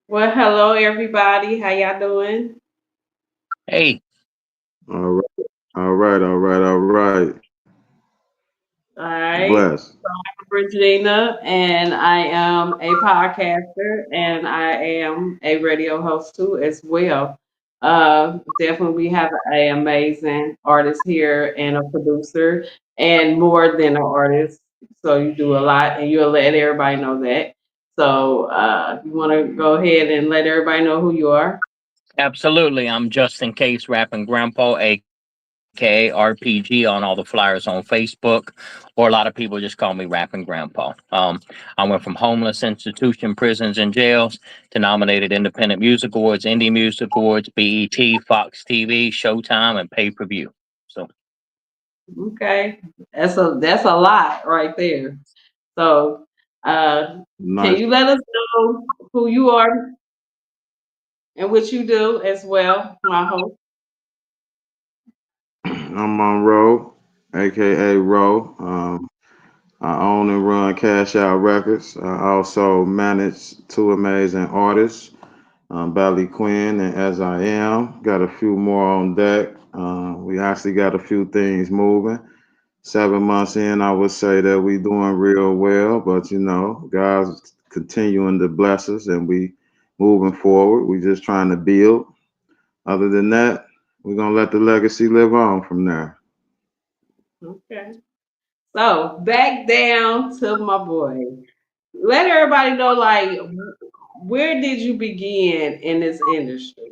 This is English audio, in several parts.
Well, hello everybody. How y'all doing? Hey, All right, all right, all right, all right. All Bless. right. I'm Regina, and I am a podcaster, and I am a radio host too as well. Definitely, we have an amazing artist here and a producer, and more than an artist. So you do a lot, and you'll let everybody know that. So you want to go ahead and let everybody know who you are. absolutely. I'm Just in Case Rapping Grandpa, aka RPG, on all the flyers on Facebook, or a lot of people just call me Rapping Grandpa. I went from homeless institution, prisons, and jails to nominated Independent Music Awards, Indie Music Awards, BET, Fox TV, Showtime, and pay per view. So, Okay, that's a lot right there. So, uh, can Nice. you let us know who you are and what you do as well, my host? I'm on Row, aka Row. I own and run Cash Out Records. I also manage two amazing artists, Bally Quinn and As I Am. Got a few more on deck. We actually got a few things moving. 7 months in, I would say that we doing real well, but God's continuing to bless us and we moving forward. We just trying to build. Other than that, we're gonna let the legacy live on from there. Okay. So back down to my boy. Let everybody know, like, where did you begin in this industry?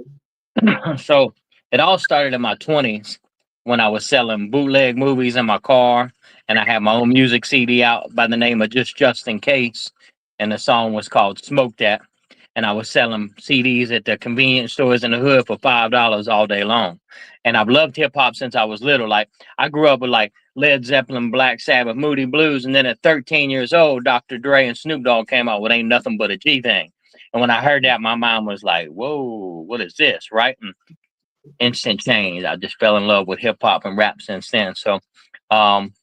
so it all started in my 20s when I was selling bootleg movies in my car, and I had my own music CD out by the name of Just in Case, and the song was called Smoke That. And I was selling CDs at the convenience stores in the hood for $5 all day long. And I've loved hip hop since I was little. Like I grew up with like Led Zeppelin, Black Sabbath, Moody Blues, and then at 13 years old, Dr. Dre and Snoop Dogg came out with Ain't Nothing But a G Thing. And when I heard that, my mind was like, "Whoa, what is this?" Right? And instant change. I just fell in love with hip hop and rap since then. Um,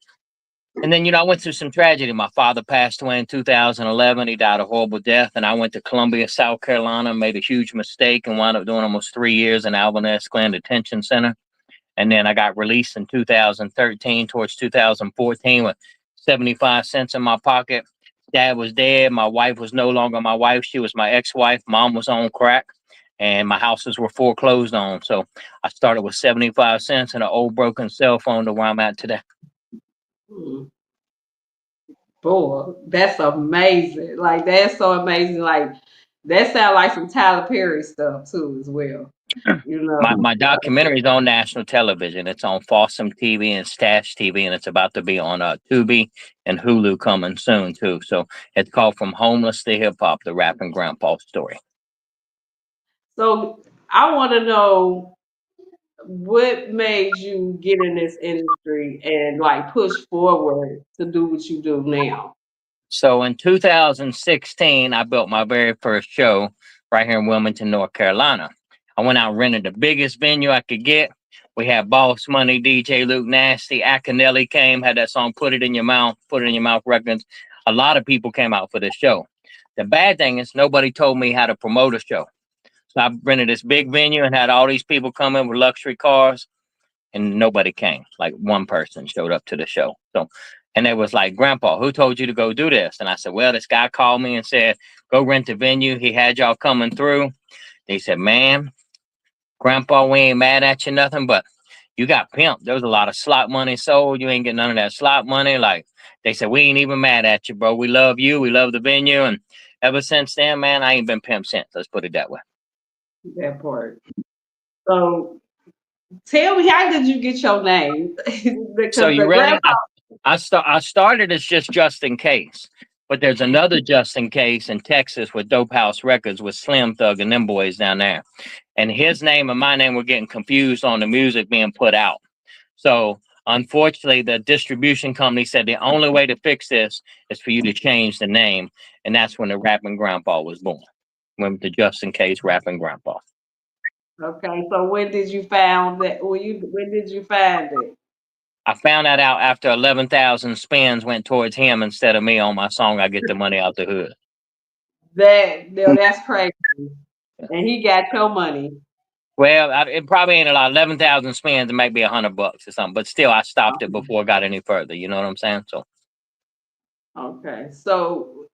and then, I went through some tragedy. My father passed away in 2011. He died a horrible death. And I went to Columbia, South Carolina, made a huge mistake and wound up doing almost 3 years in Albanese Glen Detention Center. And then I got released in 2013 towards 2014 with 75 cents in my pocket. Dad was dead. My wife was no longer my wife. She was my ex wife. Mom was on crack. And my houses were foreclosed on. So I started with 75 cents and an old broken cell phone to where I'm at today. Hmm. Boy, that's amazing. Like that's so amazing. Like that sounds like some Tyler Perry stuff too, as well. You know. My documentary is on national television. It's on Fossum TV and Stash TV, and it's about to be on Tubi and Hulu coming soon too. So it's called From Homeless to Hip Hop: The Rapping Grandpa Story. So I want to know what made you get in this industry and like push forward to do what you do now. So in 2016, I built my very first show right here in Wilmington, North Carolina. I went out and rented the biggest venue I could get. We had Boss Money, DJ Luke Nasty, Akinelli came, had that song Put It in Your Mouth records. A lot of people came out for this show. The bad thing is nobody told me how to promote a show. So I rented this big venue and had all these people come in with luxury cars, and nobody came. Like one person showed up to the show. So, and it was like, "Grandpa, who told you to go do this?" And I said, "Well, this guy called me and said, go rent the venue. He had y'all coming through." They said, "Man, Grandpa, we ain't mad at you, nothing, but you got pimped. There was a lot of slot money sold. You ain't getting none of that slot money." Like they said, "We ain't even mad at you, bro. We love you. We love the venue." And ever since then, man, I ain't been pimped since. Let's put it that way. That part. So tell me, how did you get your name? So Because you the ready? grandpa. I started as just in case, but there's another just in case in Texas with Dope House Records with Slim Thug and them boys down there, and his name and my name were getting confused on the music being put out. So unfortunately, the distribution company said the only way to fix this is for you to change the name, and that's when the Rapping Grandpa was born. When the just in case Rapping Grandpa. Okay, so when did you found that? When did you find it? I found that out after 11,000 spins went towards him instead of me on my song. I get the money out the hood. That no, that's crazy. And he got your money. Well, it probably ain't a lot. 11,000 spins, it might be $100 or something. But still, I stopped it before it got any further. You know what I'm saying? So Okay. So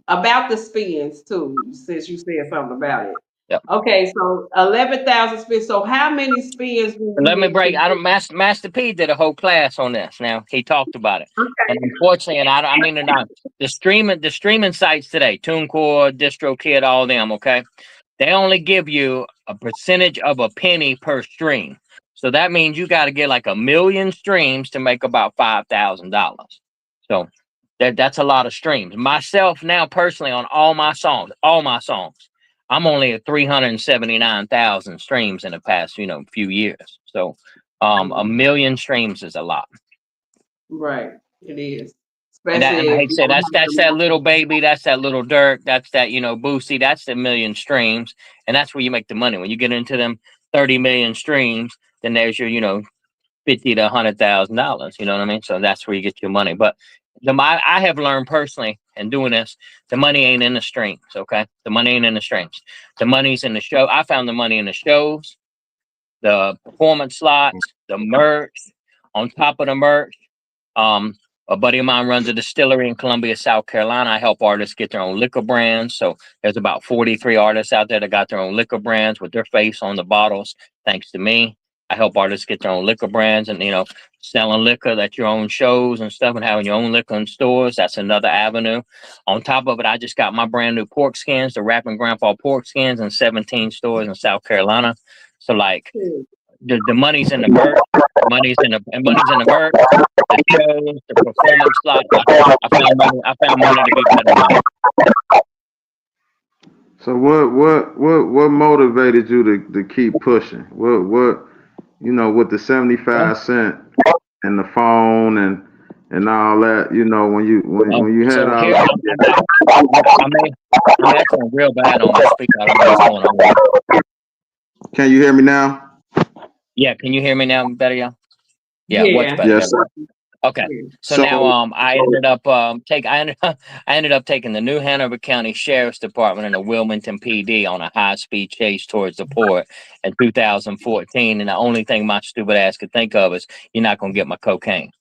about the spins too, since you said something about it. yep. Okay, so 11,000 spins. So how many spins do you Let me need to break. I get? don't. Master P did a whole class on this. Now he talked about it, and unfortunately, and I mean, the streaming sites today, TuneCore, DistroKid, all them. Okay, they only give you a percentage of a penny per stream. So that means you got to get like 1 million streams to make about $5,000. So that's a lot of streams. Myself now personally on all my songs, I'm only at 379,000 streams in the past, few years. So 1 million streams is a lot. Right, it is. And Especially I if hate to you say don't that's have that little baby, that's that little Dirk, that's that Boosie, that's the million streams, and that's where you make the money. When you get into them 30 million streams, then there's your 50 to $100,000. You know what I mean? So that's where you get your money. But I have learned personally in doing this, the money ain't in the streams. Okay, the money ain't in the streams. The money's in the show. I found the money in the shows, the performance slots, the merch. On top of the merch, um, a buddy of mine runs a distillery in Columbia, South Carolina. I help artists get their own liquor brands. So there's about 43 artists out there that got their own liquor brands with their face on the bottles. Thanks to me, I help artists get their own liquor brands and selling liquor at your own shows and stuff and having your own liquor in stores. That's another avenue. On top of it, I just got my brand new pork skins, the Rapping Grandpa pork skins, in 17 stores in South Carolina. So like to. the money's in the merch, money's in the merch, the shows, the performance slots. I found money to be better money. So what motivated you to keep pushing? What with the Well, 75 cent and the phone and all that, when you when you had so all here that. I'm echoing real bad on my speaker. I don't know what's going on with it. Can you hear me now? Yeah, can you hear me now better, y'all? Yeah, much Yeah. better. Yes, There we sir. go. Okay. Yeah. So now So I ended up taking the New Hanover County Sheriff's Department and the Wilmington PD on a high speed chase towards the port in 2014, and the only thing my stupid ass could think of is you're not gonna get my cocaine.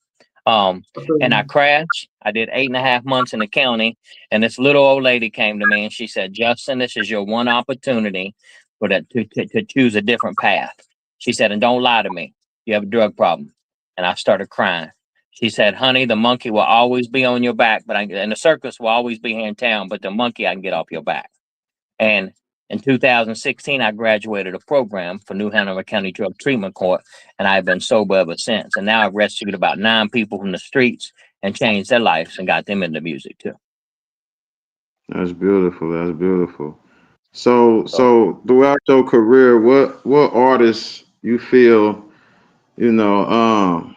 Um, and I crashed. I did 8.5 months in the county, and this little old lady came to me and she said, "Justin, this is your one opportunity for that to choose a different path." She said, "And don't lie to me. You have a drug problem." And I started crying. She said, "Honey, the monkey will always be on your back, and the circus will always be here in town, but the monkey I can get off your back." And in 2016, I graduated a program for New Hanover County Drug Treatment Court, and I've been sober ever since. And now I've rescued about 9 people from the streets and changed their lives and got them into music too. that's beautiful. That's beautiful. So So, so throughout your career, what artists you feel you know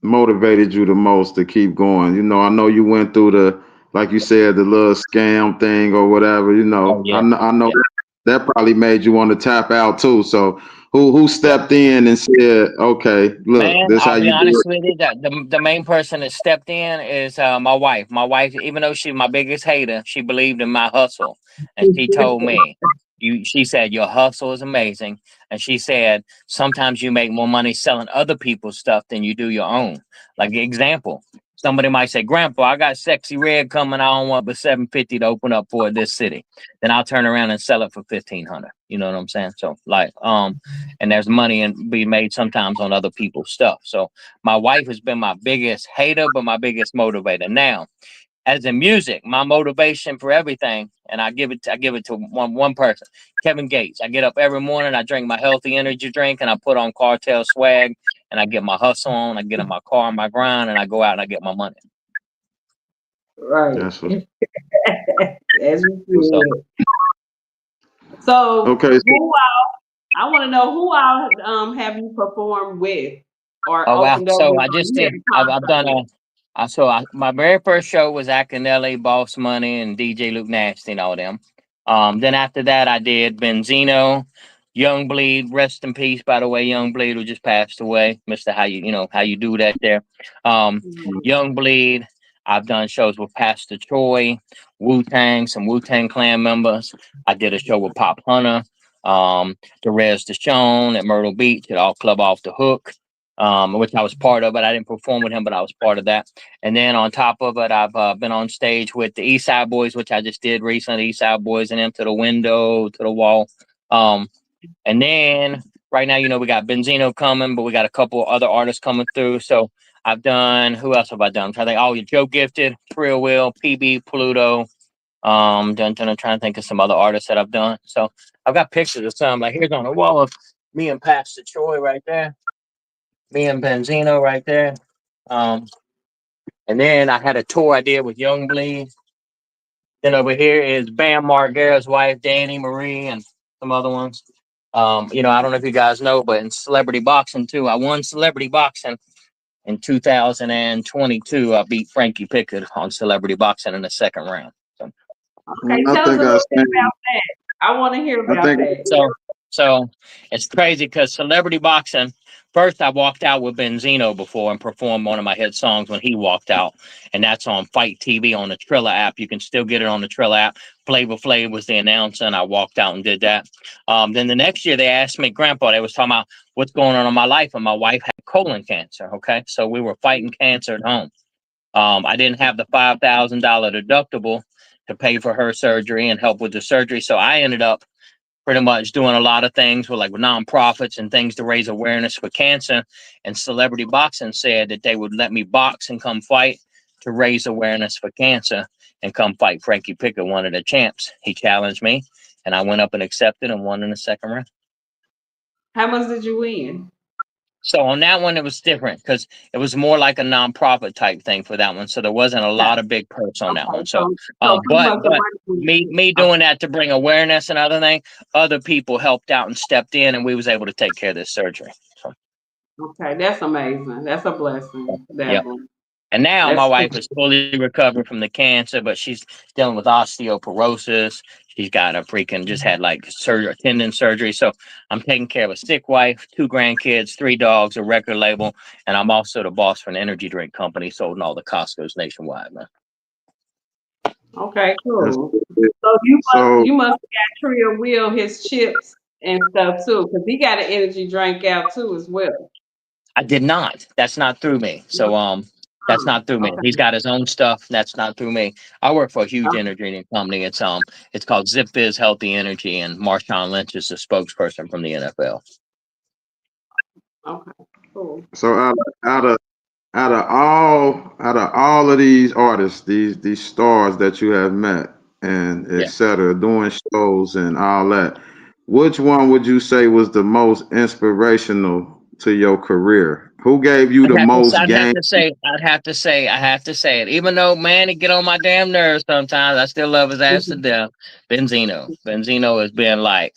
motivated you the most to keep going? I know you went through like you said, the little scam thing or whatever. oh I yeah, know, I know yeah, that probably made you want to tap out too. So who yeah. stepped in and said, "Okay, look, Man, this how I'll be you do honest with you. That the main person that stepped in is my wife. My wife, even though she's my biggest hater, she believed in my hustle, and she told me, "You." She said, "Your hustle is amazing," and she said, "Sometimes you make more money selling other people's stuff than you do your own." Like example, somebody might say, "Grandpa, I got Sexy Red coming. I don't want but 750 to open up for this city." Then I'll turn around and sell it for 1,500. You know what I'm saying? So like, and there's money and be made sometimes on other people's stuff. So my wife has been my biggest hater, but my biggest motivator. Now, as in music, my motivation for everything, and I give it to one person, Kevin Gates. I get up every morning, I drink my healthy energy drink, and I put on cartel swag, and I get my hustle on. I get in my car, my grind, and I go out and I get my money. Right. That's what. As you So, should. So Okay, so I want to know who all have you performed with or oh wow! opened up So with I or just you had did. a I've concert done with. my very first show was Akinelli, Boss Money, and DJ Luke Nasty and all them. Then after that, I did Benzino, Young Bleed, rest in peace. By the way, Young Bleed who just passed away, Mister. How you do that there? Um, Mhm. Young Bleed. I've done shows with Pastor Troy, Wu Tang, some Wu Tang Clan members. I did a show with Pop Hunter, Derez Deshawn at Myrtle Beach at All Club Off the Hook, which I was part of, but I didn't perform with him, but I was part of that. And then on top of it, I've been on stage with the East Side Boys, which I just did recently. East Side Boys and them to the window, to the wall. Um, and then right now, we got Benzino coming, but we got a couple other artists coming through. So I've done, who else have I done? I'm trying to think. Oh, your Joe Gifted, Trill Will, PB, Pluto. I'm trying to think of some other artists that I've done. So I've got pictures of some. Like here's on the wall of me and Pastor Troy right there, me and Benzino right there. Um, and then I had a tour I did with Young Bleed. Then over here is Bam Margera's wife, Danny Marie, and some other ones. I don't know if you guys know, but in celebrity boxing too, I won celebrity boxing in 2022. I beat Frankie Pickett on celebrity boxing in the second round. So, Okay, I tell us a think I little bit seen. about that. I want to hear I about think that. so it's crazy because celebrity boxing. First, I walked out with Benzino before and performed one of my hit songs when he walked out, and that's on Fight TV on the Trilla app. You can still get it on the Trilla app. Flavor Flav was the announcer, and I walked out and did that. Then the next year, they asked me, Grandpa, they was talking about what's going on in my life, and my wife had colon cancer. Okay, so we were fighting cancer at home. I didn't have the $5,000 deductible to pay for her surgery and help with the surgery, so I ended up pretty much doing a lot of things with nonprofits and things to raise awareness for cancer. And celebrity boxing said that they would let me box and come fight to raise awareness for cancer and come fight Frankie Pickett, one of the champs. He challenged me, and I went up and accepted and won in the second round. How much did you win? So on that one, it was different because it was more like a nonprofit type thing for that one. So there wasn't a Okay, lot of big perks on that okay. one. So, So pretty but much the but money was me okay. doing that to bring awareness and other thing, other people helped out and stepped in, and we was able to take care of this surgery. So Okay, that's amazing. That's a blessing. yeah. Definitely. And now my That's cool. wife is fully recovered from the cancer, but she's dealing with osteoporosis. She's got a freaking just had like surgery, tendon surgery. So I'm taking care of a sick wife, two grandkids, three dogs, a record label, and I'm also the boss for an energy drink company sold in all the Costco's nationwide, man. Okay, that's cool. So you must so. you must have got Tria Will his chips and stuff too, because he got an energy drink out too as well. I did not. That's not through me. So that's not through me. Okay. He's got his own stuff. That's not through me. I work for a huge energy drink company. It's called Zip Biz Healthy Energy, and Marshawn Lynch is the spokesperson from the NFL. Okay. Cool. So out of out of all of these artists, these stars that you have met and Yeah. etc., doing shows and all that, which one would you say was the most inspirational to your career? Who gave you the most I'd have game? to say, I have to say it. Even though, man, it get on my damn nerves sometimes, I still love his ass to Mhm. death. Benzino. Benzino has been like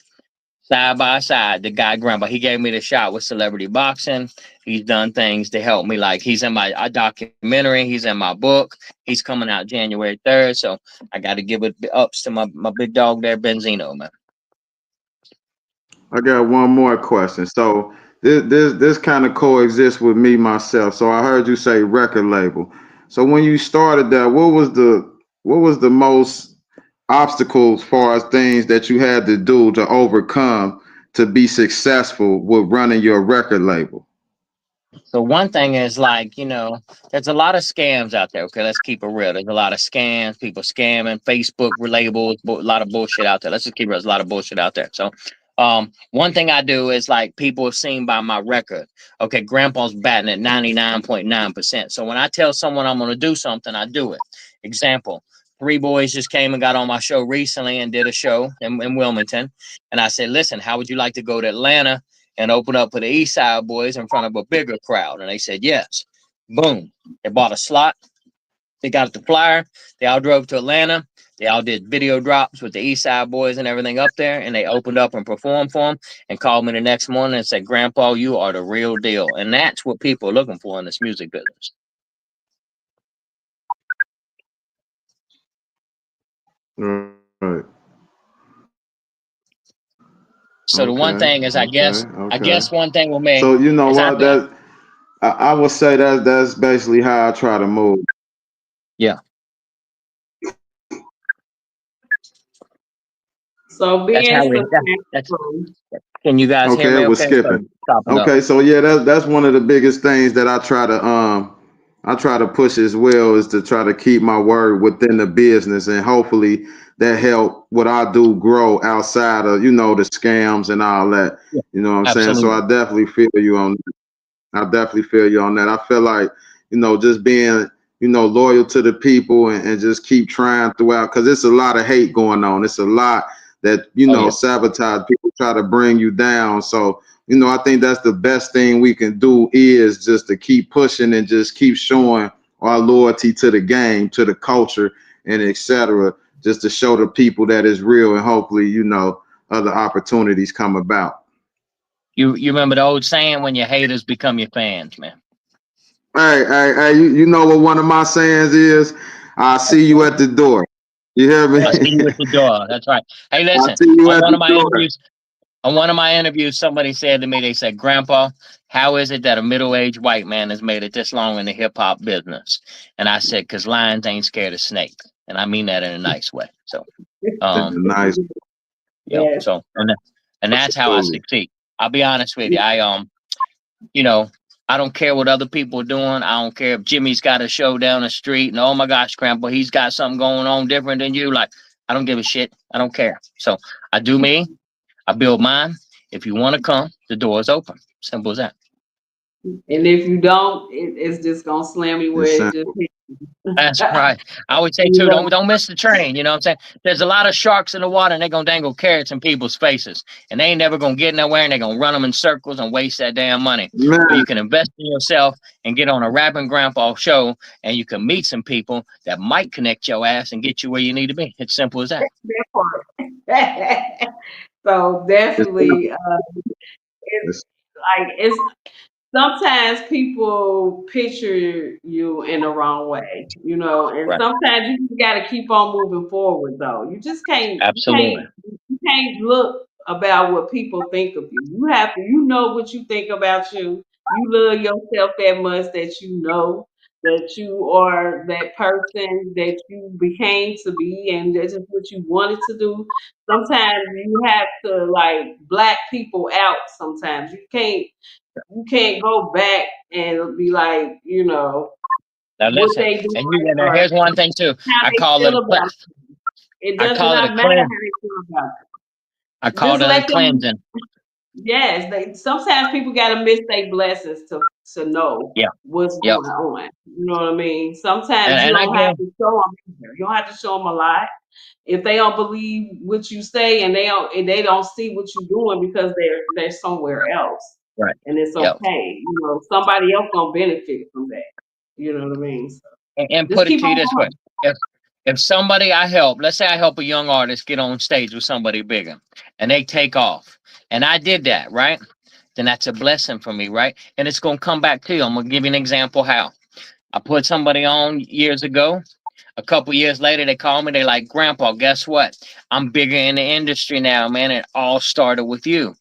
side by side, the guy grandpa. He gave me the shot with celebrity boxing. He's done things to help me. Like he's in my documentary. He's in my book. He's coming out January 3rd. So I got to give it ups to my big dog there, Benzino, man. I got one more question. So this kind of coexists with me myself. So I heard you say record label. So when you started that, what was the most obstacles as far as things that you had to do to overcome to be successful with running your record label? So one thing is like, there's a lot of scams out there. Okay, let's keep it real. There's a lot of scams, people scamming, Facebook labels, a lot of bullshit out there. Let's just keep it real. There's a lot of bullshit out there. So one thing I do is like people have seen by my record. Okay, grandpa's batting at 99.9%. So when I tell someone I'm gonna do something, I do it. Example. Three boys just came and got on my show recently and did a show in Wilmington. And I said, listen, how would you like to go to Atlanta and open up for the East Side Boys in front of a bigger crowd? And they said yes. Boom. They bought a slot. They got the flyer. They all drove to Atlanta. They all did video drops with the East Side Boys and everything up there. And they opened up and performed for them and called me the next morning and said, Grandpa, you are the real deal. And that's what people are looking for in this music business. Right. So the one Okay. thing is, Okay. I Okay. guess one thing with me So you know is I what think that I would say that's basically how I try to move. Yeah, So that's being how we. That's. successful. Can you guys hear Okay, it me? was Okay, skipping. so chopping up. Okay, so yeah, that's one of the biggest things that I try to push as well is to try to keep my word within the business, and hopefully that help what I do grow outside of the scams and all that. Yeah, You know what I'm saying? So absolutely. I definitely feel you on I definitely feel you on that. I feel like, just being, loyal to the people, and just keep trying throughout because it's a lot of hate going on. It's a lot that, Oh yeah. sabotage people try to bring you down. So, I think that's the best thing we can do is just to keep pushing and just keep showing our loyalty to the game, to the culture, and etc. Just to show the people that it's real and hopefully, other opportunities come about. You remember the old saying when your haters become your fans, man. Hey, you know what one of my sayings is? I see you at the door. You hear me? I see you at the door. That's right. Hey, I listen. see you On at one the of my door. interviews, somebody said to me, they said, "Grandpa, how is it that a middle-aged white man has made it this long in the hip hop business?" And I said, "Cause lions ain't scared of snakes," and I mean that in a nice way. So, um, Nice. Yes. and that's how I Absolutely. succeed. I'll be honest with you. You know, I don't care what other people are doing. I don't care if Jimmy's got a show down the street and oh my gosh, Grandpa, he's got something going on different than you. Like, I don't give a shit. I don't care. So I do me. I build mine. If you want to come, the door is open. Simple as that. And if you don't, it's just gonna slam you It's where it just simple. hit. That's right. I would say You too, know, don't miss the train. You know what I'm saying? There's a lot of sharks in the water and they're gonna dangle carrots in people's faces. And they ain't never gonna get nowhere and they're gonna run them in circles and waste that damn money. Or Man, you can invest in yourself and get on a rapping grandpa show and you can meet some people that might connect your ass and get you where you need to be. It's simple as that. that part. So it's definitely, simple. it's It's, like it's sometimes people picture you in the wrong way, and Right. sometimes you just got to keep on moving forward. Though you just can't, Absolutely. you can't look about what people think of you. You have to, what you think about you. You love yourself that much that you know that you are that person that you became to be, and that's just what you wanted to do. Sometimes you have to like black people out. Sometimes you can't go back and be like, Now what listen, they doing and you and or here's one thing too. how I they call it feel a about cleanse. you. It I does call it a not matter cleanse. how they feel about I you. Just call it a let them. cleansing. Yes, they sometimes people gotta miss their blessings to know Yeah. what's Yep. going on. You know what I mean? Sometimes you And I don't have get to show them either. You don't have to show them a lot. If they don't believe what you say and they don't see what you're doing because they're somewhere else, right. and it's Yep. okay. Somebody else gonna benefit from that. You know what I mean? So And just put it keep to you on this way: going. if somebody I help, let's say I help a young artist get on stage with somebody bigger, and they take off, and I did that, right? Then that's a blessing for me, right? And it's gonna come back to you. I'm gonna give you an example how I put somebody on years ago. A couple years later, they call me. They like, Grandpa, guess what? I'm bigger in the industry now, man. It all started with you.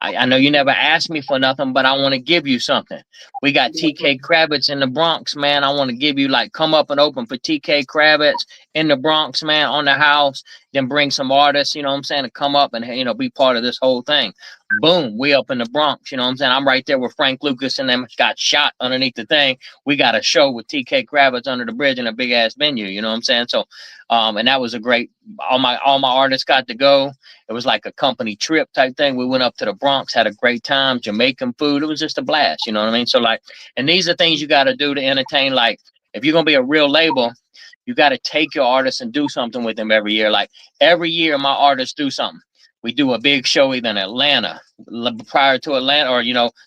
I know you never asked me for nothing, but I want to give you something. We got TK Kravitz in the Bronx, man. I want to give you like come up and open for TK Kravitz in the Bronx, man, on the house. Then bring some artists, you know what I'm saying, to come up and be part of this whole thing. Boom, we up in the Bronx, you know what I'm saying. I'm right there with Frank Lucas and them got shot underneath the thing. We got a show with TK Kravitz under the bridge in a big ass venue, you know what I'm saying? So and that was a great all my artists got to go. It was like a company trip type thing. We went up to the Bronx, had a great time, Jamaican food. It was just a blast, you know what I mean? So like, and these are things you got to do to entertain. Like, if you're gonna be a real label, you got to take your artists and do something with them every year. Like every year, my artists do something. We do a big show either in Atlanta, prior to Atlanta, or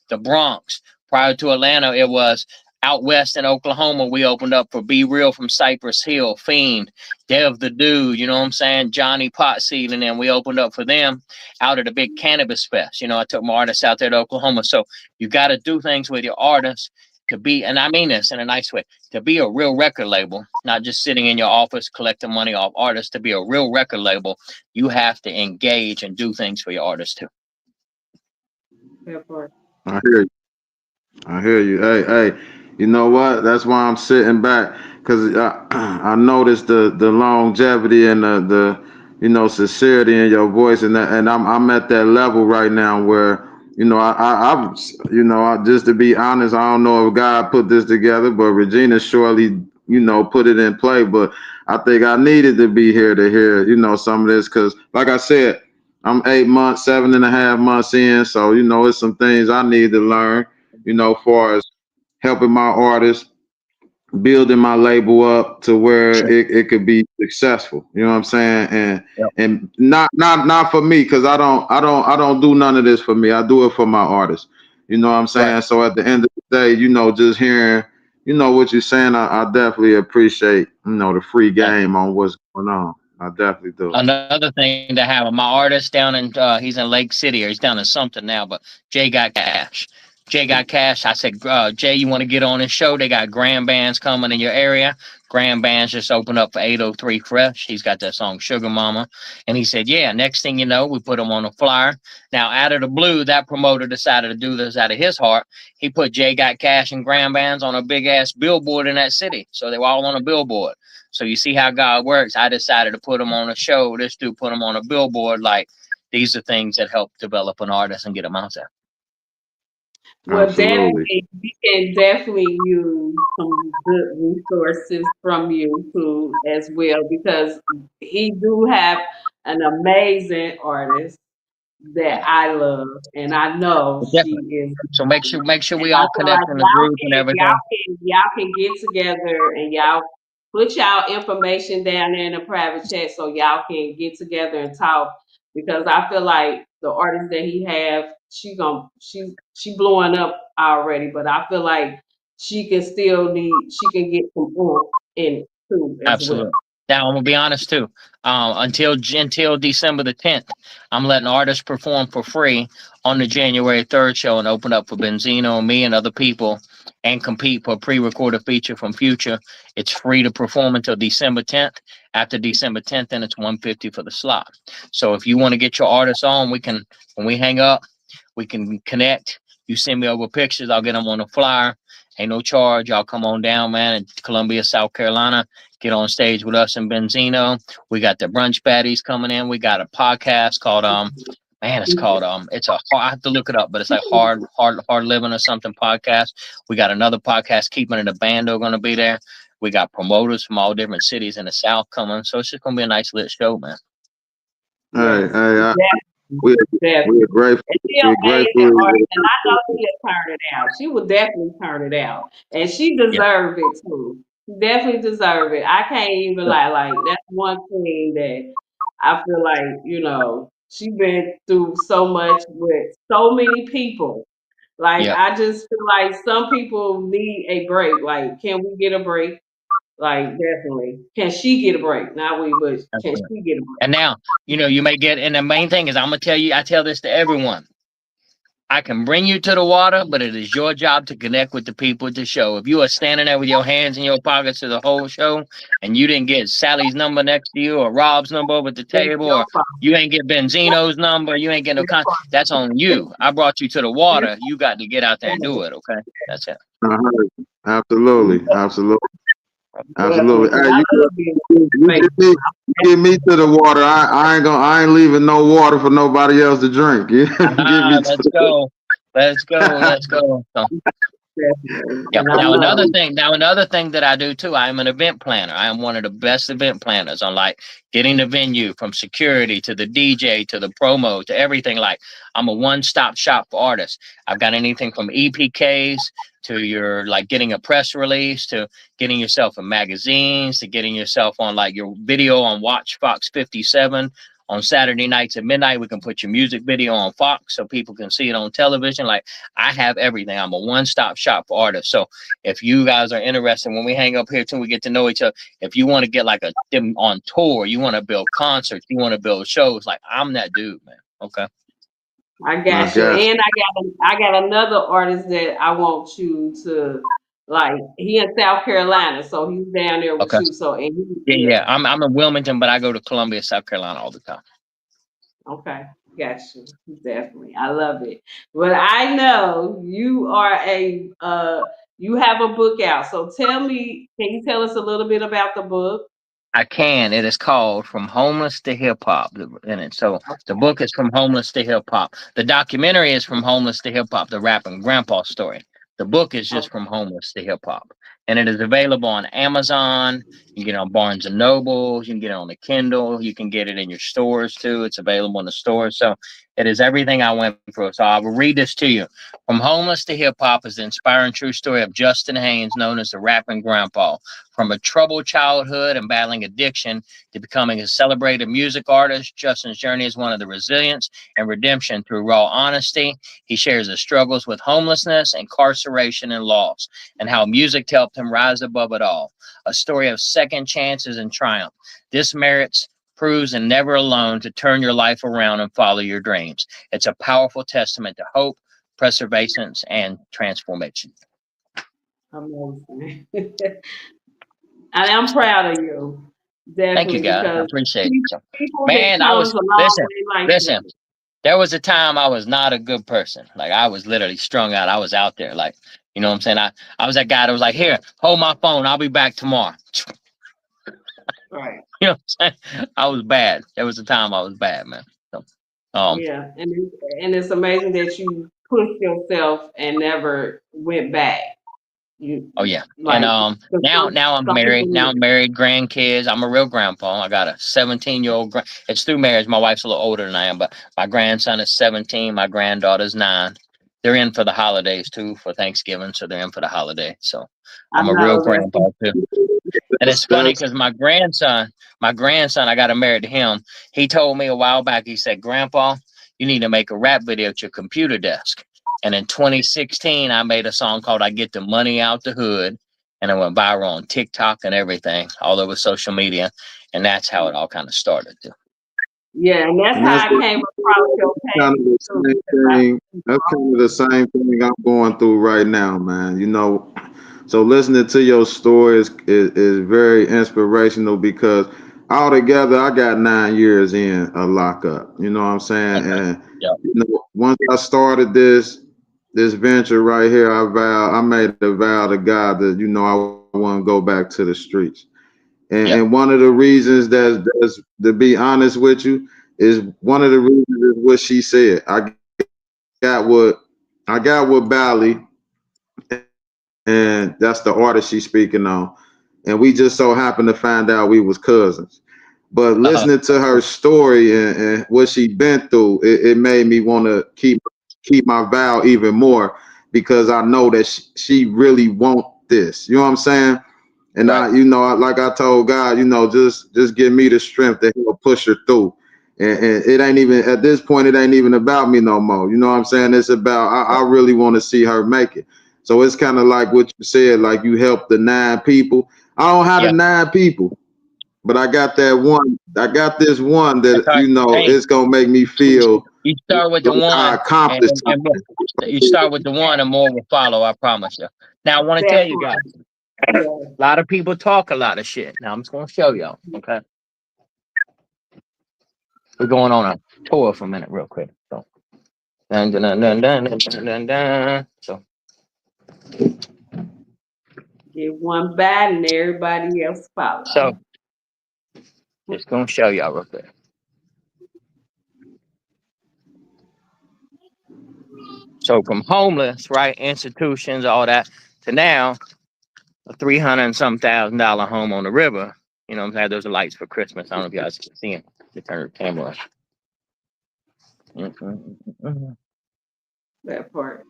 the Bronx. Prior to Atlanta, it was out west in Oklahoma. We opened up for Be Real from Cypress Hill, Fiend, Dev the Dude, you know what I'm saying? Johnny Potseed, and then we opened up for them out at a big cannabis fest. I took my artists out there to Oklahoma. So you got to do things with your artists to be, and I mean this in a nice way, to be a real record label, not just sitting in your office collecting money off artists. To be a real record label, you have to engage and do things for your artists too. That part. I hear you. I hear you. Hey, you know what? That's why I'm sitting back. because I noticed the longevity and the sincerity in your voice, and I'm at that level right now where I'm just to be honest, I don't know if God put this together, but Regina surely put it in play. But I think I needed to be here to hear some of this because, like I said, I'm 8 months, 7.5 months in, so it's some things I need to learn. Far as helping my artists, building my label up to where Sure. it could be successful. You know what I'm saying? And Yep. and not for me because I don't do none of this for me. I do it for my artists. You know what I'm Right. saying? So at the end of the day, just hearing what you're saying, I definitely appreciate the free Yeah. game on what's going on. I definitely do. Another thing to have my artist down in he's in Lake City or he's down in something now, but Jay got cash. Jay got cash. I said, Jay, you want to get on this show? They got grand bands coming in your area. Grand bands just opened up for 803 Fresh. He's got that song Sugar Mama. And he said, yeah, next thing you know, we put him on a flyer. Now, out of the blue, that promoter decided to do this out of his heart. He put Jay Got Cash and grand bands on a big ass billboard in that city. So they were all on a billboard. So you see how God works. I decided to put him on a show. This dude put him on a billboard. Like these are things that help develop an artist and get them out there. Well, Absolutely. definitely, we can definitely use some good resources from you too as well because he do have an amazing artist that I love, and I know she Definitely. is So amazing. make sure And we I all feel connect like in the group and everything. y'all can get together and y'all put y'all information down there in a private chat so y'all can get together and talk because I feel like the artist that he have, she blowing up already, but I feel like she can get some oomph in it too as well. Absolutely. Now I'm gonna be honest too. Until December the 10th, I'm letting artists perform for free on the January 3rd show and open up for Benzino and me and other people and compete for a pre-recorded feature from Future. It's free to perform until December 10th. After December 10th, then it's 150 for the slot. So if you want to get your artists on, we can when we hang up, we can connect. You send me over pictures, I'll get them on a flyer. Ain't no charge. Y'all come on down, man, in Columbia, South Carolina. Get on stage with us and Benzino. We got the brunch baddies coming in. We got a podcast called man, it's called it's a I have to look it up, but it's like hard living or something podcast. We got another podcast, Keeping It a Bando, going to be there. We got promoters from all different cities in the South coming, so it's just gonna be a nice lit show, man. Hey, Yes, hey, we're definitely, we're definitely. grateful. And she We're amazing grateful. artist, and I know she'll turn it out. She will definitely turn it out, and she Yeah, deserve it too. She definitely deserve it. I can't even lie. Like that's one thing that I feel like she been through so much with so many people. Like yeah, I just feel like some people need a break. Like, can we get a break? Like definitely, can she get a break? Not we, but that's can it. she get a break? And now, you may get, and the main thing is, I'm gonna tell you, I tell this to everyone. I can bring you to the water, but it is your job to connect with the people at the show. If you are standing there with your hands in your pockets to the whole show, and you didn't get Sally's number next to you, or Rob's number over at the That's table, your or you ain't get Benzino's number, you ain't get no con. That's on fault. you. I brought you to the water. You got to get out there and do it. Okay, that's it. I heard you. Absolutely, absolutely, absolutely. Definitely. And Hey, I love being you face. get me to the water. I ain't leaving no water for nobody else to drink. You get Ah, me let's to. go. Let's go. Let's go. So, Definitely. yep. And I Now know. another thing that I do too, I am an event planner. I am one of the best event planners on like getting the venue from security to the DJ to the promo to everything. Like I'm a one-stop shop for artists. I've got anything from EPKs to your like getting a press release to getting yourself in magazines to getting yourself on like your video on Watch Fox 57 on Saturday nights at midnight. We can put your music video on Fox so people can see it on television. Like I have everything. I'm a one-stop shop for artists. So if you guys are interested, when we hang up here too, we get to know each other. If you want to get like them on tour, you want to build concerts, you want to build shows, like I'm that dude, man. Okay. I I got you. got And I got another artist that I want you to like. He in South Carolina, so he's down there with Okay. you. So and Yeah, yeah. yeah. I'm in Wilmington, but I go to Columbia, South Carolina all the time. Okay, got you. Definitely. I love it. But I know you are you have a book out. So tell me, can you tell us a little bit about the book? I can. It is called From Homeless to Hip Hop in it. So the book is From Homeless to Hip Hop. The documentary is From Homeless to Hip Hop, the rapping grandpa story. The book is just Okay. From Homeless to Hip Hop. And it is available on Amazon. You can get it on Barnes and Noble. You can get it on the Kindle. You can get it in your stores too. It's available in the stores. So it is everything I went through. So I will read this to you. From Homeless to Hip Hop is the inspiring true story of Justin Haynes, known as the rapping grandpa. From a troubled childhood and battling addiction to becoming a celebrated music artist, Justin's journey is one of the resilience and redemption through raw honesty. He shares his struggles with homelessness, incarceration, and loss, and how music helped him rise above it all. A story of second chances and triumph. This merits proves and never alone to turn your life around and follow your dreams. It's a powerful testament to hope, perseverance, and transformation. Amazing. And I'm proud of you, Thank you, definitely, guys. I because appreciate pe- it. So, people that man, I comes was a long listen, way like listen. you. There was a time I was not a good person. Like I was literally strung out. I was out there. Like, you know what I'm saying? I was that guy that was like, here, hold my phone. I'll be back tomorrow. Right. You know what I'm saying? I was bad. There was a time I was bad, man. So, um, Yeah, and it's amazing that you pushed yourself and never went back. You oh yeah. And like 'cause now I'm some married. Now people. I'm married, grandkids. I'm a real grandpa. I got a 17-year-old. It's through marriage. My wife's a little older than I am, but my grandson is 17. My granddaughter's 9. They're in for the holidays too, for Thanksgiving, so they're in for the holiday. So I I'm a real know grandpa too. And it's funny That's because my grandson, I got him married to him. He told me a while back, he said, Grandpa, you need to make a rap video at your computer desk. And in 2016, I made a song called I Get the Money Out the Hood. And it went viral on TikTok and everything, all over social media. And that's how it all kind of started. Too. yeah, and that's and that's how I came across your kind of page the too, same because I thing. see That's you kind of the same thing I'm going through right now, man. So listening to your stories is very inspirational because altogether I got 9 years in a lockup. You know what I'm saying? Okay. And Yep. once I started this venture right here, I made a vow to God that I want to go back to the streets. And Yep. one of the reasons that's to be honest with you is one of the reasons is what she said. I got what Bally, and that's the artist she's speaking on. And we just so happened to find out we was cousins. But listening to her story and what she been through, it made me want to keep my vow even more because I know that she really want this. You know what I'm saying? And Right. like I told God, just give me the strength to help push her through. And it ain't even at this point, it ain't even about me no more. You know what I'm saying? It's about I really want to see her make it. So it's kind of like what you said, like you helped the 9 people. I don't have the Yeah. 9 people, but I got that one. I got this one That's that right. Hey, it's gonna make me feel you start with the like I one, accomplished and something. you start with the one, and more will follow. I promise you. Now, I want to that tell you guys, part. a Yeah. lot of people talk a lot of shit. Now, I'm just going to show y'all. Okay, we're going on a tour for a minute, real quick. So, dun, dun, dun, dun, dun, dun, dun, dun, dun. So, Get one bad and everybody else so follow. just going to show y'all real quick. So, from homeless, right, institutions, all that, to now a 300 and some $1,000 home on the river. You know what I'm saying? Those are lights for Christmas. I don't know if you guys can see them. They turn the camera on. That part.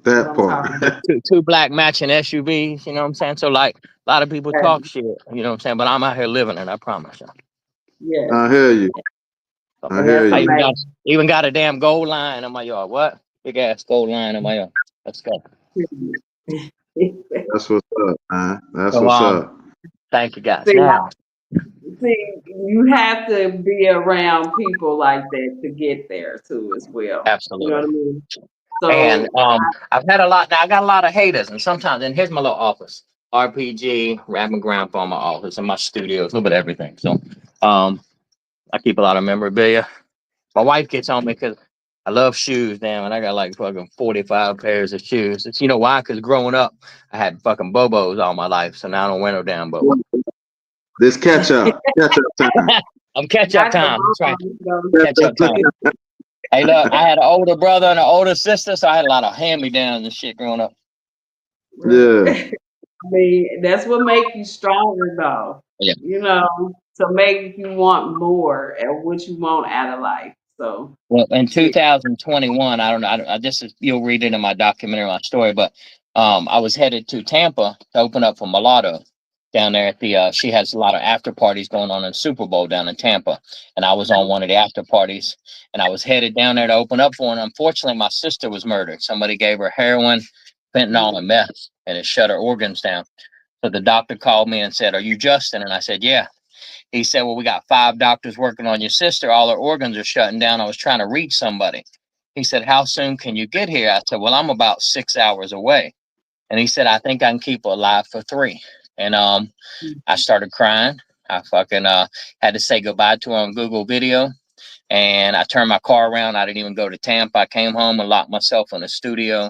What That I'm part. talking about. Two black matching SUVs, you know what I'm saying? So like a lot of people talk Okay. shit, you know what I'm saying? But I'm out here living it, I promise you. Yes. I hear you. So, I And hear that's I you. even got a damn gold line in my yard. What? Big ass gold line in my yard. Let's go. amazing. That's what's up, man. That's So what's up. thank you guys. See, Now, you have to be around people like that to get there too, as well. You know absolutely. what I mean? And So, I've had a lot now I got a lot of haters and sometimes and here's my little office. RPG, rapping grandpa in my office and my studio, a little bit of everything. So I keep a lot of memorabilia. My wife gets on me because I love shoes, damn, and I got like fucking 45 pairs of shoes. It's, you know why? Because growing up, I had fucking Bobos all my life, so now I don't wear no damn Bobo. This catch up time. I'm catch up Not the time. That's right. bomb, though. Catch up time. Hey, look, I had an older brother and an older sister, so I had a lot of hand me downs and shit growing up. Right. Yeah. I mean, that's what makes you stronger, though. Yeah. You know, to make you want more and what you want out of life. So, Well, in yeah. 2021, I don't know. This is, you'll read it in my documentary, my story. But I was headed to Tampa to open up for Mulatto down there at the. She has a lot of after parties going on in Super Bowl down in Tampa, and I was on one of the after parties, and I was headed down there to open up for her. And unfortunately, my sister was murdered. Somebody gave her heroin, fentanyl, and meth, and it shut her organs down. So the doctor called me and said, "Are you Justin?" And I said, "Yeah." He said, "Well, we got 5 doctors working on your sister. All her organs are shutting down. I was trying to reach somebody." He said, "How soon can you get here?" I said, "Well, I'm about 6 hours away." And he said, "I think I can keep her alive for 3." And I started crying. I fucking had to say goodbye to her on Google Video. And I turned my car around. I didn't even go to Tampa. I came home and locked myself in the studio.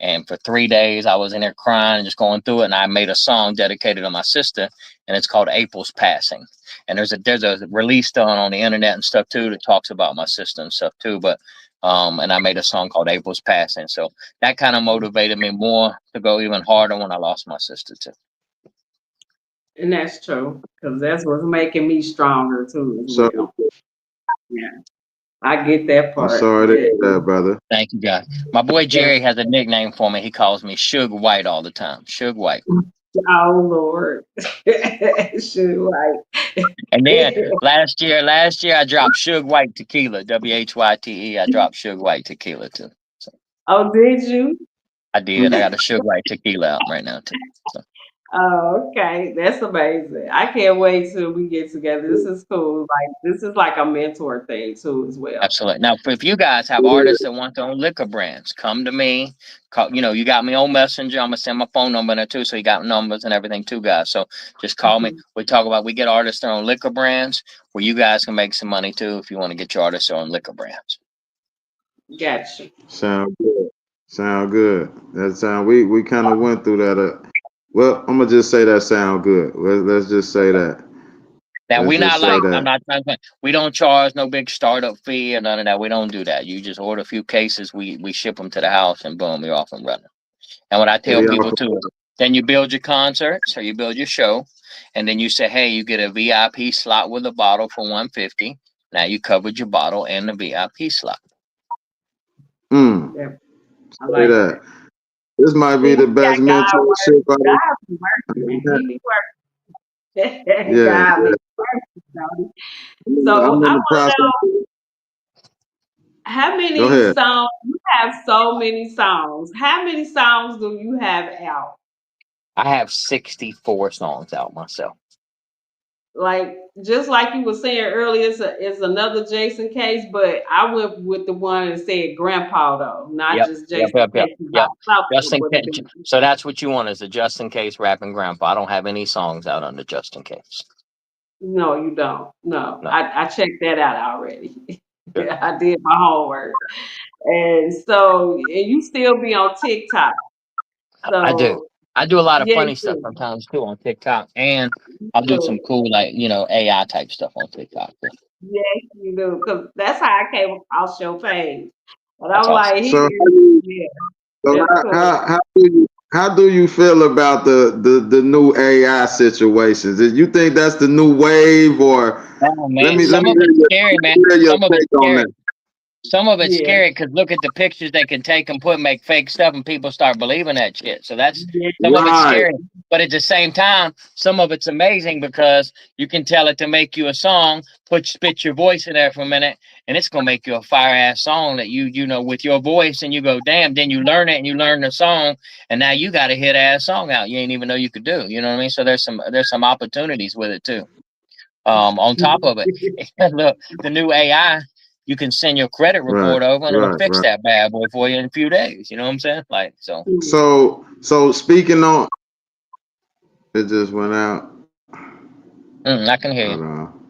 And for 3 days, I was in there crying and just going through it. And I made a song dedicated to my sister, and it's called "April's Passing." And there's a release done on the internet and stuff too that talks about my sister and stuff too. But and I made a song called "April's Passing." So that kind of motivated me more to go even harder when I lost my sister too. And that's true, because that's what's making me stronger, too, as So well. Yeah. I get that I'm part. sorry to Yeah. hear that, brother. Thank you, God. My boy That's, Jerry has a nickname for me. He calls me Suge White all the time. Suge White. oh, Lord. Shoot, right. And then last year I dropped Suge White Tequila, WHYTE. I dropped Suge White Tequila too. So Oh, did you? I did. I got a Suge White Tequila out right now too. So Oh, okay. That's amazing. I can't wait till we get together. This is cool. Like, this is like a mentor thing, too, as well. absolutely. Now, if you guys have artists that want their own liquor brands, come to me. Call, you got me on Messenger. I'm gonna send my phone number in there too, so you got numbers and everything too, guys. So just call me. Mhm. We get artists their own liquor brands, where you guys can make some money too if you want to get your artists their own liquor brands. Gotcha. Sound good. Sound good. That sound we kind of went through that. Well, I'm gonna just say that sound good. Let's just say that. Now Let's we just not say like I'm that. not trying to, we don't charge no big startup fee or none of that. We don't do that. You just order a few cases, we ship them to the house, and boom, you're off and running. And what I tell We people offer. too is, then you build your concerts or you build your show, and then you say, hey, you get a VIP slot with a bottle for 150. Now you covered your bottle and the VIP slot. Mm, Yeah, I say like that. that. This might be See, the we best got God mentorship working. God be working, man. I've He be working. Yeah, God yeah. be working, Tony. I'm So I in the want to process. know how Go many ahead. songs you have. So many songs. How many songs do you have out? I have 64 songs out myself. Like just like you were saying earlier, it's another Jason case, but I went with the one that said Grandpa though, not Yep, just yep, Jason yep, yep, Case. I yep. thought Just that in would have case. been So that's what you want is a just in case rapping grandpa. I don't have any songs out under just in case. no, you don't. No, No. I checked that out already. Good. I did my homework, and so and you still be on TikTok. I do. So I do a lot of yeah, funny stuff sometimes too on TikTok, and I'll do some you cool like AI type stuff on TikTok too. yes, you do, because that's how I came across your page. But That's I'm awesome. like, he So, is, yeah, so that's cool. how do you feel about the new AI situations? Do you think that's the new wave, or Oh let man, me let some me of hear it's your, scary, man. hear your Some of it's take on scary. that? Some of it's Yeah, scary because look at the pictures they can take and make fake stuff, and people start believing that shit. So that's yeah, some of it's Right, scary, but at the same time, some of it's amazing because you can tell it to make you a song, spit your voice in there for a minute, and it's gonna make you a fire ass song that with your voice, and you go, damn. Then you learn it and you learn the song, and now you got a hit ass song out you ain't even know you could do. You know what I mean? So there's some opportunities with it too. On top of it, look, the new AI, you can send your credit right, report over and it'll right, fix right. that bad boy for you in a few days. You know what I'm saying? Like, so So speaking on, it just went out. I can hear Hold you. on.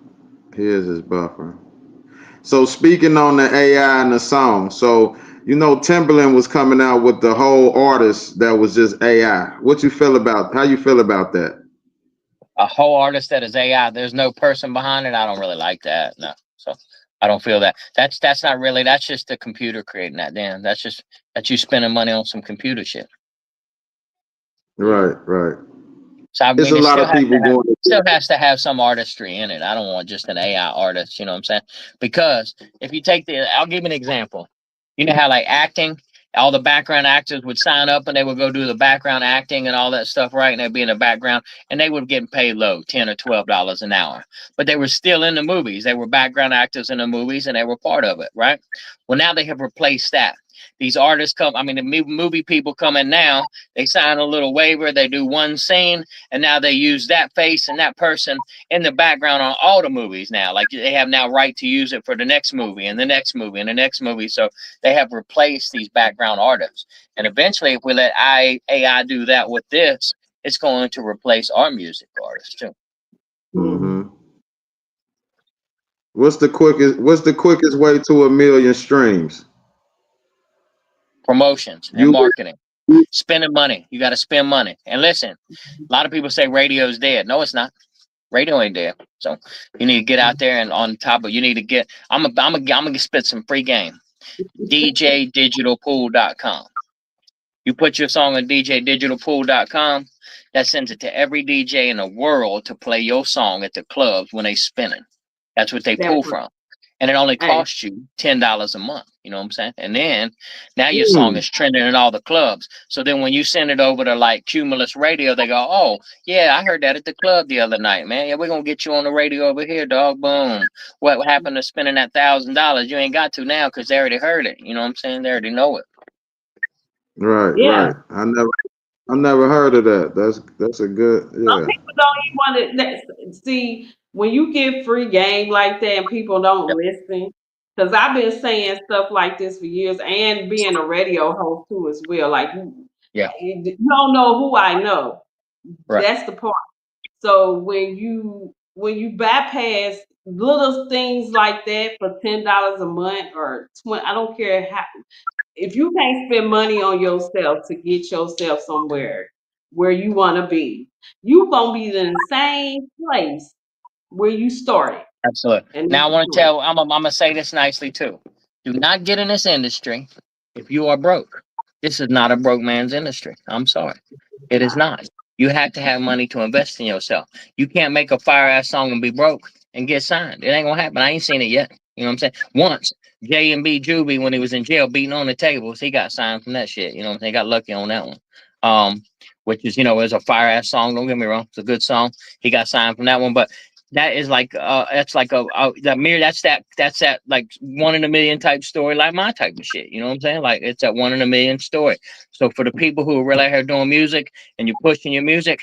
Here's his buffer. So speaking on the AI and the song, so you know Timberland was coming out with the whole artist that was just AI. What you feel about? How you feel about that? A whole artist that is AI. There's no person behind it. I don't really like that. No, so I don't feel that. That's not really. That's just the computer creating that. Damn, that's just that you spending money on some computer shit. Yeah. Right, right. So I It's mean, a it lot still of has to people have going. still has to have some artistry in it. I don't want just an AI artist. You know what I'm saying? Because if you take I'll give you an example. You know how like acting, all the background actors would sign up and they would go do the background acting and all that stuff, right? And they'd be in the background and they would get paid low, $10 or $12 an hour. But they were still in the movies. They were background actors in the movies and they were part of it, right? Well, now they have replaced that. These artists come. I mean, the movie people come in now. They sign a little waiver. They do one scene and now they use that face and that person in the background on all the movies now. Like they have now right to use it for the next movie and the next movie and the next movie. So they have replaced these background artists. And eventually, if we let AI do that with this, it's going to replace our music artists too. Mm. Hmm. What's the quickest way to 1 million streams? Promotions and You marketing, spending money. You got to spend money. And listen, a lot of people say radio's dead. No, it's not. Radio ain't dead. So you need to get out there and on top of you need to get. I'm gonna spit some free game. DJDigitalpool.com. You put your song on DJDigitalpool.com. That sends it to every DJ in the world to play your song at the clubs when they spinning. That's what they That pull part. from. And it only Hey. costs you $10 a month. You know what I'm saying? And then now your song mm, is trending in all the clubs. So then when you send it over to like Cumulus Radio, they go, oh, yeah, I heard that at the club the other night, man. Yeah, we're going to get you on the radio over here, dog. Boom. What happened to spending that $1,000? You ain't got to now because they already heard it. You know what I'm saying? They already know it. right, Yeah. right. I never heard of that. That's a good. Some Yeah. people don't even want to see when you get free game like that and people don't Yep. listen. Because I've been saying stuff like this for years and being a radio host too as well. Like Yeah. you don't know who I know. Right. That's the part. So when you bypass little things like that for $10 a month or 20, I don't care how if you can't spend money on yourself to get yourself somewhere where you want to be, you gonna be in the same place where you started, Absolutely. and Now that's I the want to point. tell. I'm gonna say this nicely too. Do not get in this industry if you are broke. This is not a broke man's industry. I'm sorry. It is Nah. not. You have to have money to invest in yourself. You can't make a fire ass song and be broke and get signed. It ain't gonna happen. I ain't seen it yet. You know what I'm saying? Once J and B Juby, when he was in jail beating on the tables, he got signed from that shit. You know what I'm saying? Got lucky on that one. Um, which is is a fire ass song. Don't get me wrong, it's a good song. He got signed from that one, but that is like that's like a that mirror that's that like 1 in a million type story, like my type of shit. You know what I'm saying? Like it's that 1 in a million story. So for the people who are really out here doing music and you're pushing your music,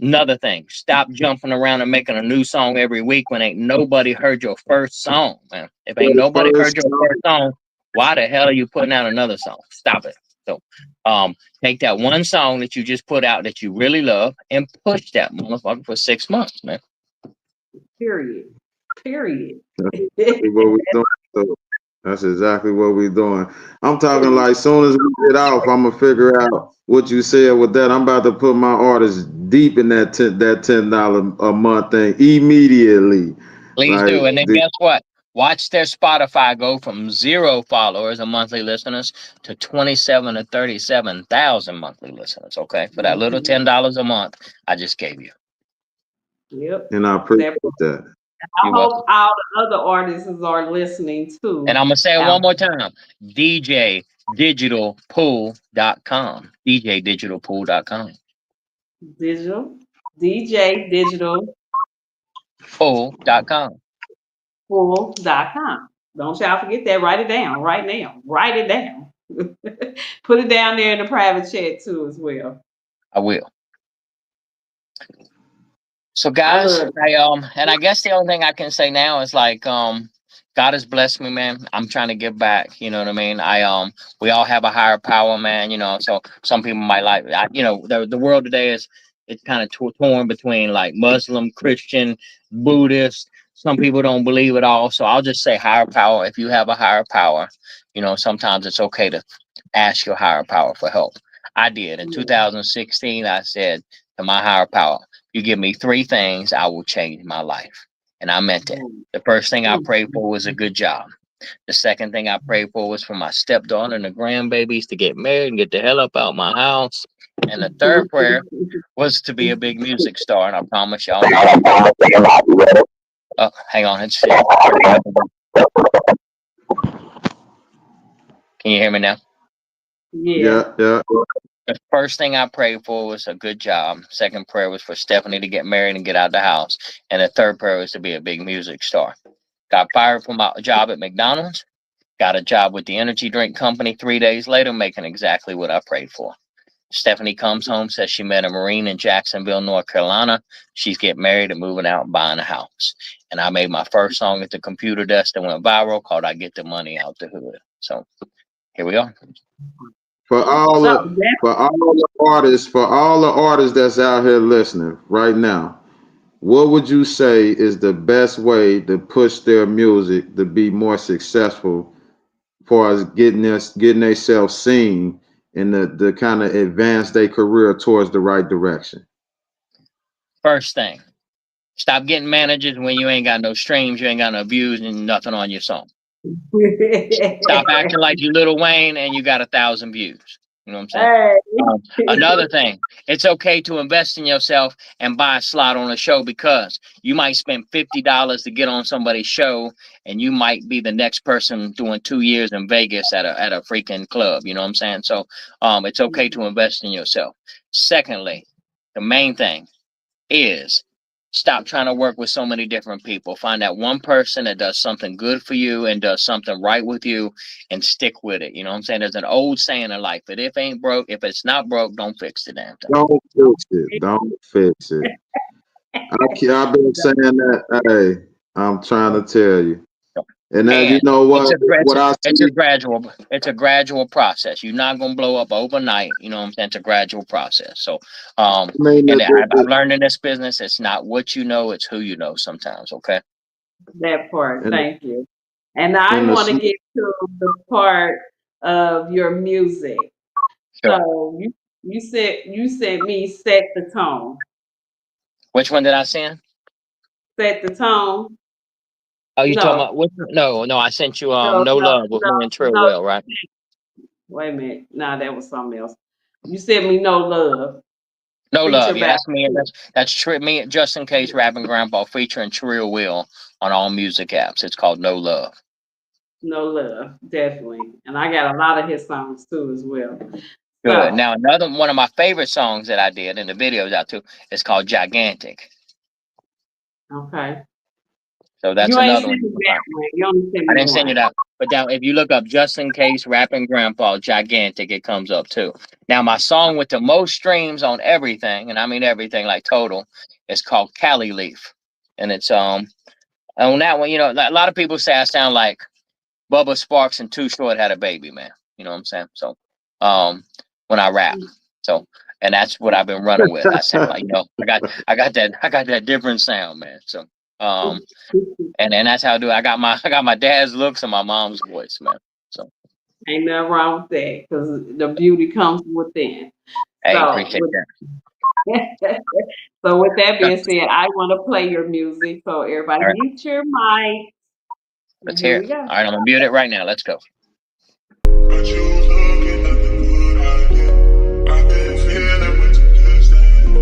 another thing, stop jumping around and making a new song every week when ain't nobody heard your first song, man. If ain't The nobody heard first your first song, why the hell are you putting out another song? Stop it. So um take that one song that you just put out that you really love and push that motherfucker for 6 months, man. Period. Period. That's exactly what we doing. So that's exactly what we doing. I'm talking like soon as we get off, I'm gonna figure out what you said with that. I'm about to put my artist deep in that $10 a month thing immediately. Please do. Like And then the, guess what? Watch their Spotify go from 0 followers and monthly listeners to 27 to 37,000 monthly listeners. Okay. For that little Mhm. $10 a month I just gave you. Yep. and I That appreciate that. I You're welcome. hope all the other artists are listening And too. I'm going to say it one Out more time. DJDigitalpool.com. DJDigitalpool.com. digital, DJ Digital Pool.com. Full.com. Don't y'all forget that. Write it down right now. Write it down. Put it down there in the private chat too as well. I will. So I guys, love it. and I guess the only thing I can say now is like God has blessed me, man. I'm trying to give back, you know what I mean? We all have a higher power, man, so some people might the world today is it's kind of torn between like Muslim, Christian, Buddhist. Some people don't believe it all, so I'll just say higher power. If you have a higher power, sometimes it's okay to ask your higher power for help. I did in Yeah. 2016. I said to my higher power, "You give me three things, I will change my life," and I meant it. Mm, The first thing I mm, prayed for was a good job. The second thing I prayed for was for my stepdaughter and the grandbabies to get married and get the hell up out my house. And the third prayer was to be a big music star. And I promise y'all not. Oh, hang on, it's shit. Can you hear me now? Yeah. Yeah, yeah. The first thing I prayed for was a good job. Second prayer was for Stephanie to get married and get out of the house. And the third prayer was to be a big music star. Got fired from my job at McDonald's. Got a job with the energy drink company 3 days later, making exactly what I prayed for. Stephanie comes home, says she met a Marine in Jacksonville, North Carolina. She's getting married and moving out and buying a house. And I made my first song at the computer desk that went viral called I Get the Money Out the Hood. So here we are. For all So the for all the artists that's out here listening right now, what would you say is the best way to push their music to be more successful far as getting themselves seen and the kind of advance their career towards the right direction? First thing, stop getting managers when you ain't got no streams, you ain't got no views, and nothing on your song. Stop acting like you Little Wayne and you got 1,000 views. You know what I'm saying? hey. Another thing, it's okay to invest in yourself and buy a slot on a show because you might spend $50 to get on somebody's show, and you might be the next person doing 2 years in Vegas at a freaking club. You know what I'm saying? So, it's okay to invest in yourself. Secondly, the main thing is stop trying to work with so many different people. Find that one person that does something good for you and does something right with you and stick with it. You know what I'm saying? There's an old saying in life that if it's not broke, don't fix the damn thing. Don't fix it. Don't fix it. I've been saying that. Hey, I'm trying to tell you. And now you And know it's what? a gra- What I it's see. a gradual process. You're not gonna blow up overnight. You know what I'm saying? It's a gradual process. So I mean, and I've learned in this business, it's not what you know, it's who you know sometimes. Okay. That part, in, thank you. And I in the want to sm- get to the part of your music. Sure. So you said me set the tone. Which one did I send? Set the tone. Oh, you talking No, about what? No, I sent you no, No no, Love with no, me and Trill no. Will, right? Wait a minute. Nah, that was something else. You said me no love. No Feature Love, yeah, back. that's me. Me, just in case, rapping Grandpa featuring Trill Will on all music apps. It's called No Love. No love, definitely. And I got a lot of his songs too as well. Good. So Now another one of my favorite songs that I did, and the videos out too, is called Gigantic. okay. So that's You ain't another sent one you me can that find. one. You only sent I me didn't send you one. that. But down, if you look up just in case rapping grandpa gigantic, it comes up too. Now my song with the most streams on everything, and I mean everything like total, is called Cali Leaf. And it's on that one, a lot of people say I sound like Bubba Sparks and Too Short had a baby, man. You know what I'm saying? So um when I rap. So and that's what I've been running with. I sound like, I got that different sound, man. So um and that's how I do it. I got my dad's looks and my mom's voice, man. So Ain't nothing wrong with that because the beauty comes within. hey, So appreciate with that. so with that Okay, being said, I want to play your music. So everybody all right, mute your mic. And let's here hear we it. go. All right, I'm gonna mute it right now. Let's go. But you was looking at the good idea. I've been feeling with the distance.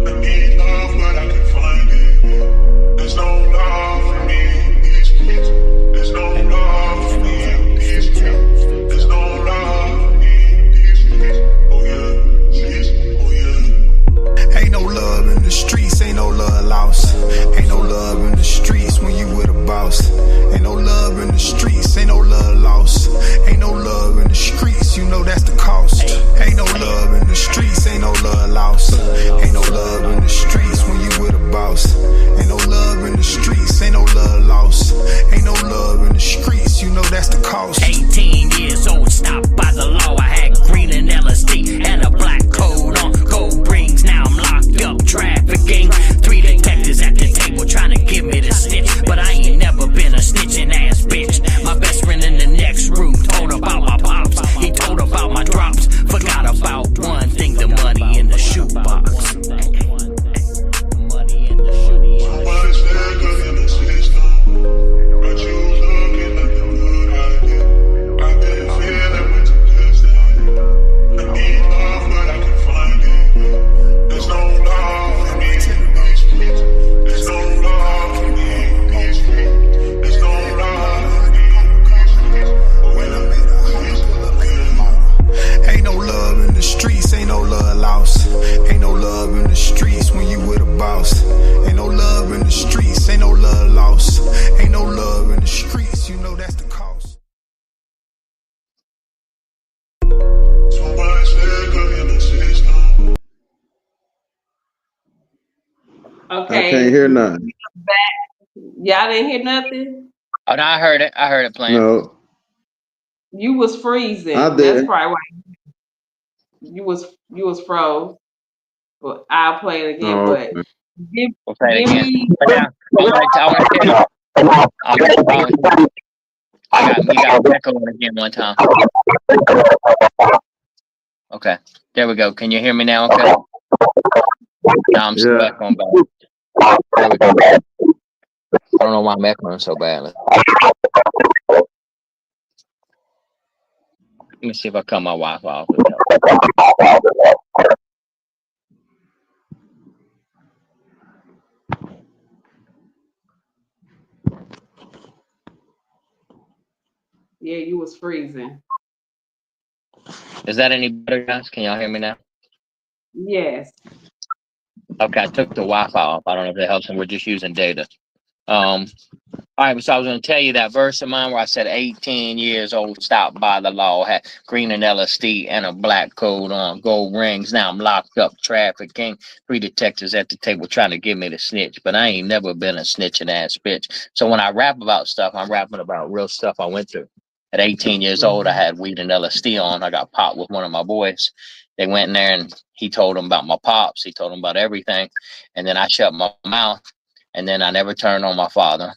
I need love, but I can find it. There's no love for me in these streets. There's no love for me in these streets. There's no love for me in these streets. Oh yeah, streets. Oh yeah. Ain't no love in the streets. Ain't no love lost. Ain't no love in the streets when you with a boss. Ain't no love in the streets. Ain't no love lost. Ain't no love in the streets I can't Okay, hear nothing. y'all didn't hear nothing. Oh, no, I heard it. I heard it playing. No, You was I freezing. That's didn't. probably why you was froze. But I'll play it again. Oh, But okay. give We'll play it give again. me. But now, I want to tell you. Um, you got me echoing again one time. Okay, there we go. Can you hear me now? Okay. Now I'm still Yeah. echoing back. There we go. I don't know why I'm echoing so bad. Let me see if I cut my Wi-Fi off. If it helps. Yeah, you was freezing. Is that any better, guys? Can y'all hear me now? Yes. Okay, I took the Wi-Fi off. I don't know if that helps, and we're just using data. Um, All right, so I was going to tell you that verse of mine where I said 18 years old, stopped by the law, had green and LSD and a black coat on, gold rings. Now I'm locked up, trafficking. 3 detectives at the table trying to get me to snitch, but I ain't never been a snitching ass bitch. So when I rap about stuff, I'm rapping about real stuff I went through. At 18 years old, I Mhm. had weed and LSD on. I got popped with one of my boys. They went in there and he told them about my pops. He told them about everything. And then I shut my mouth. And then I never turned on my father.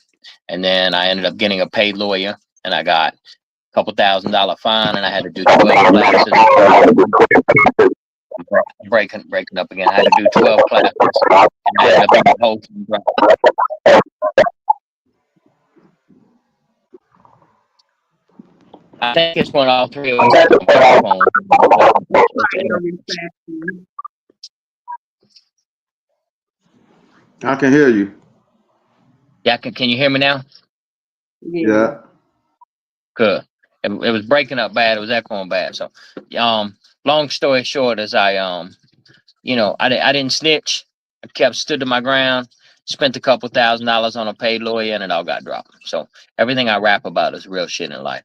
And then I ended up getting a paid lawyer, and I got a couple $1,000 fine, and I had to do 12 classes. Breaking up again. I had to do 12 classes, and I ended up getting the whole thing dropped. I think it's when all three of us have a microphone. Your reception. I can hear you. Yeah, can you hear me now? Yeah. Yeah. Good. It was breaking up bad. It was echoing bad. So, um, long story short, is I didn't snitch. I kept stood to my ground. Spent a couple $1,000s on a paid lawyer, and it all got dropped. So everything I rap about is real shit in life.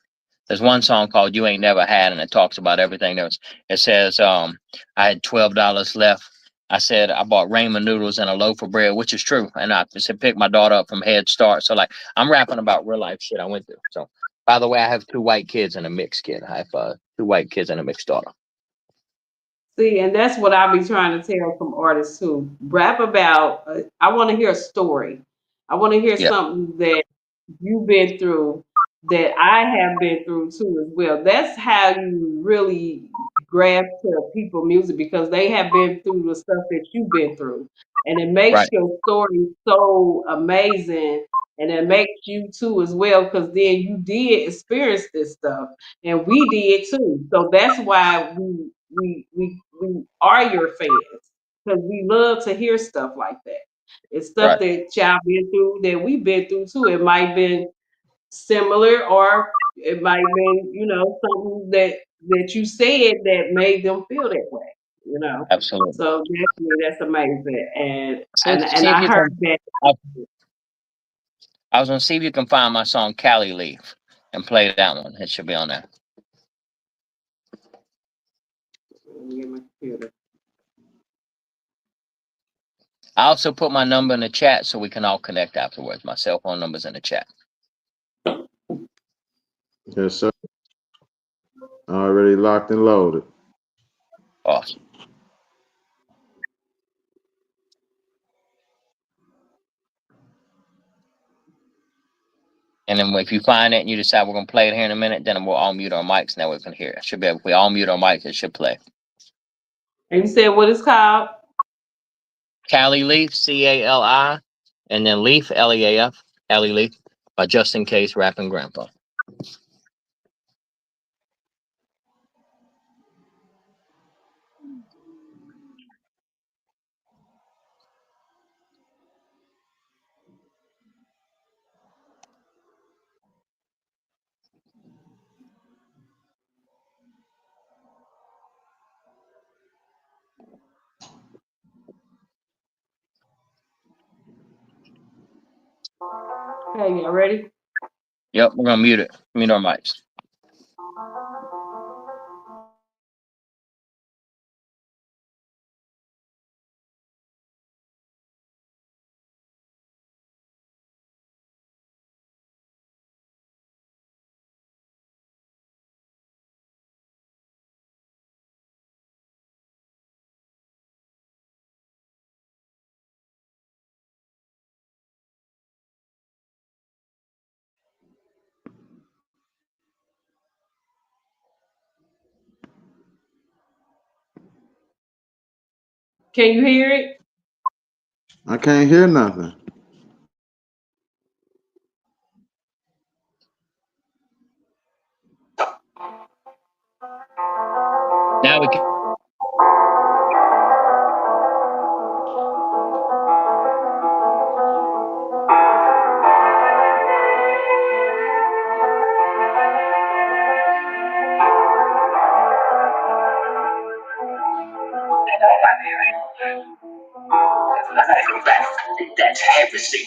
There's one song called "You Ain't Never Had," and it talks about everything. It says, I had $12 left. I said I bought ramen noodles and a loaf of bread, which is true. And I said pick my daughter up from Head Start. So like I'm rapping about real life shit I went through. So by the way, I have 2 white kids and a mixed kid. I have 2 white kids and a mixed daughter. See, and that's what I be trying to tell some artists too. Rap about. I want to hear a story. I want to hear Yeah, something that you've been through that I have been through too as well. That's how you really grab to people music because they have been through the stuff that you've been through. And it makes right, your story so amazing and it makes you too as well because then you did experience this stuff and we did too. So that's why we are your fans because we love to hear stuff like that. It's stuff right. that y'all been through that we've been through too. It might been similar or it might been, something that you said that made them feel that way. Absolutely. So definitely that's amazing. And See, and see and if I you heard can. that. I, I was gonna see if you can find my song "Cali Leaf" and play that one. It should be on there. Let me get my computer. I also put my number in the chat so we can all connect afterwards. My cell phone number's in the chat. Yes, sir. Already locked and loaded. Awesome. And then if you find it and you decide we're gonna play it here in a minute, then we'll all mute our mics. Now we can hear it. Should be. If we all mute our mics, it should play. And you said what it's called? Cali Leaf, CALI, and then Leaf, LEAF, Cali Leaf, by Just In Case Rapping Grandpa. Okay, you ready? Yep, we're gonna mute it. Mute our mics. Can you hear it? I can't hear nothing. Now we can. That's heresy.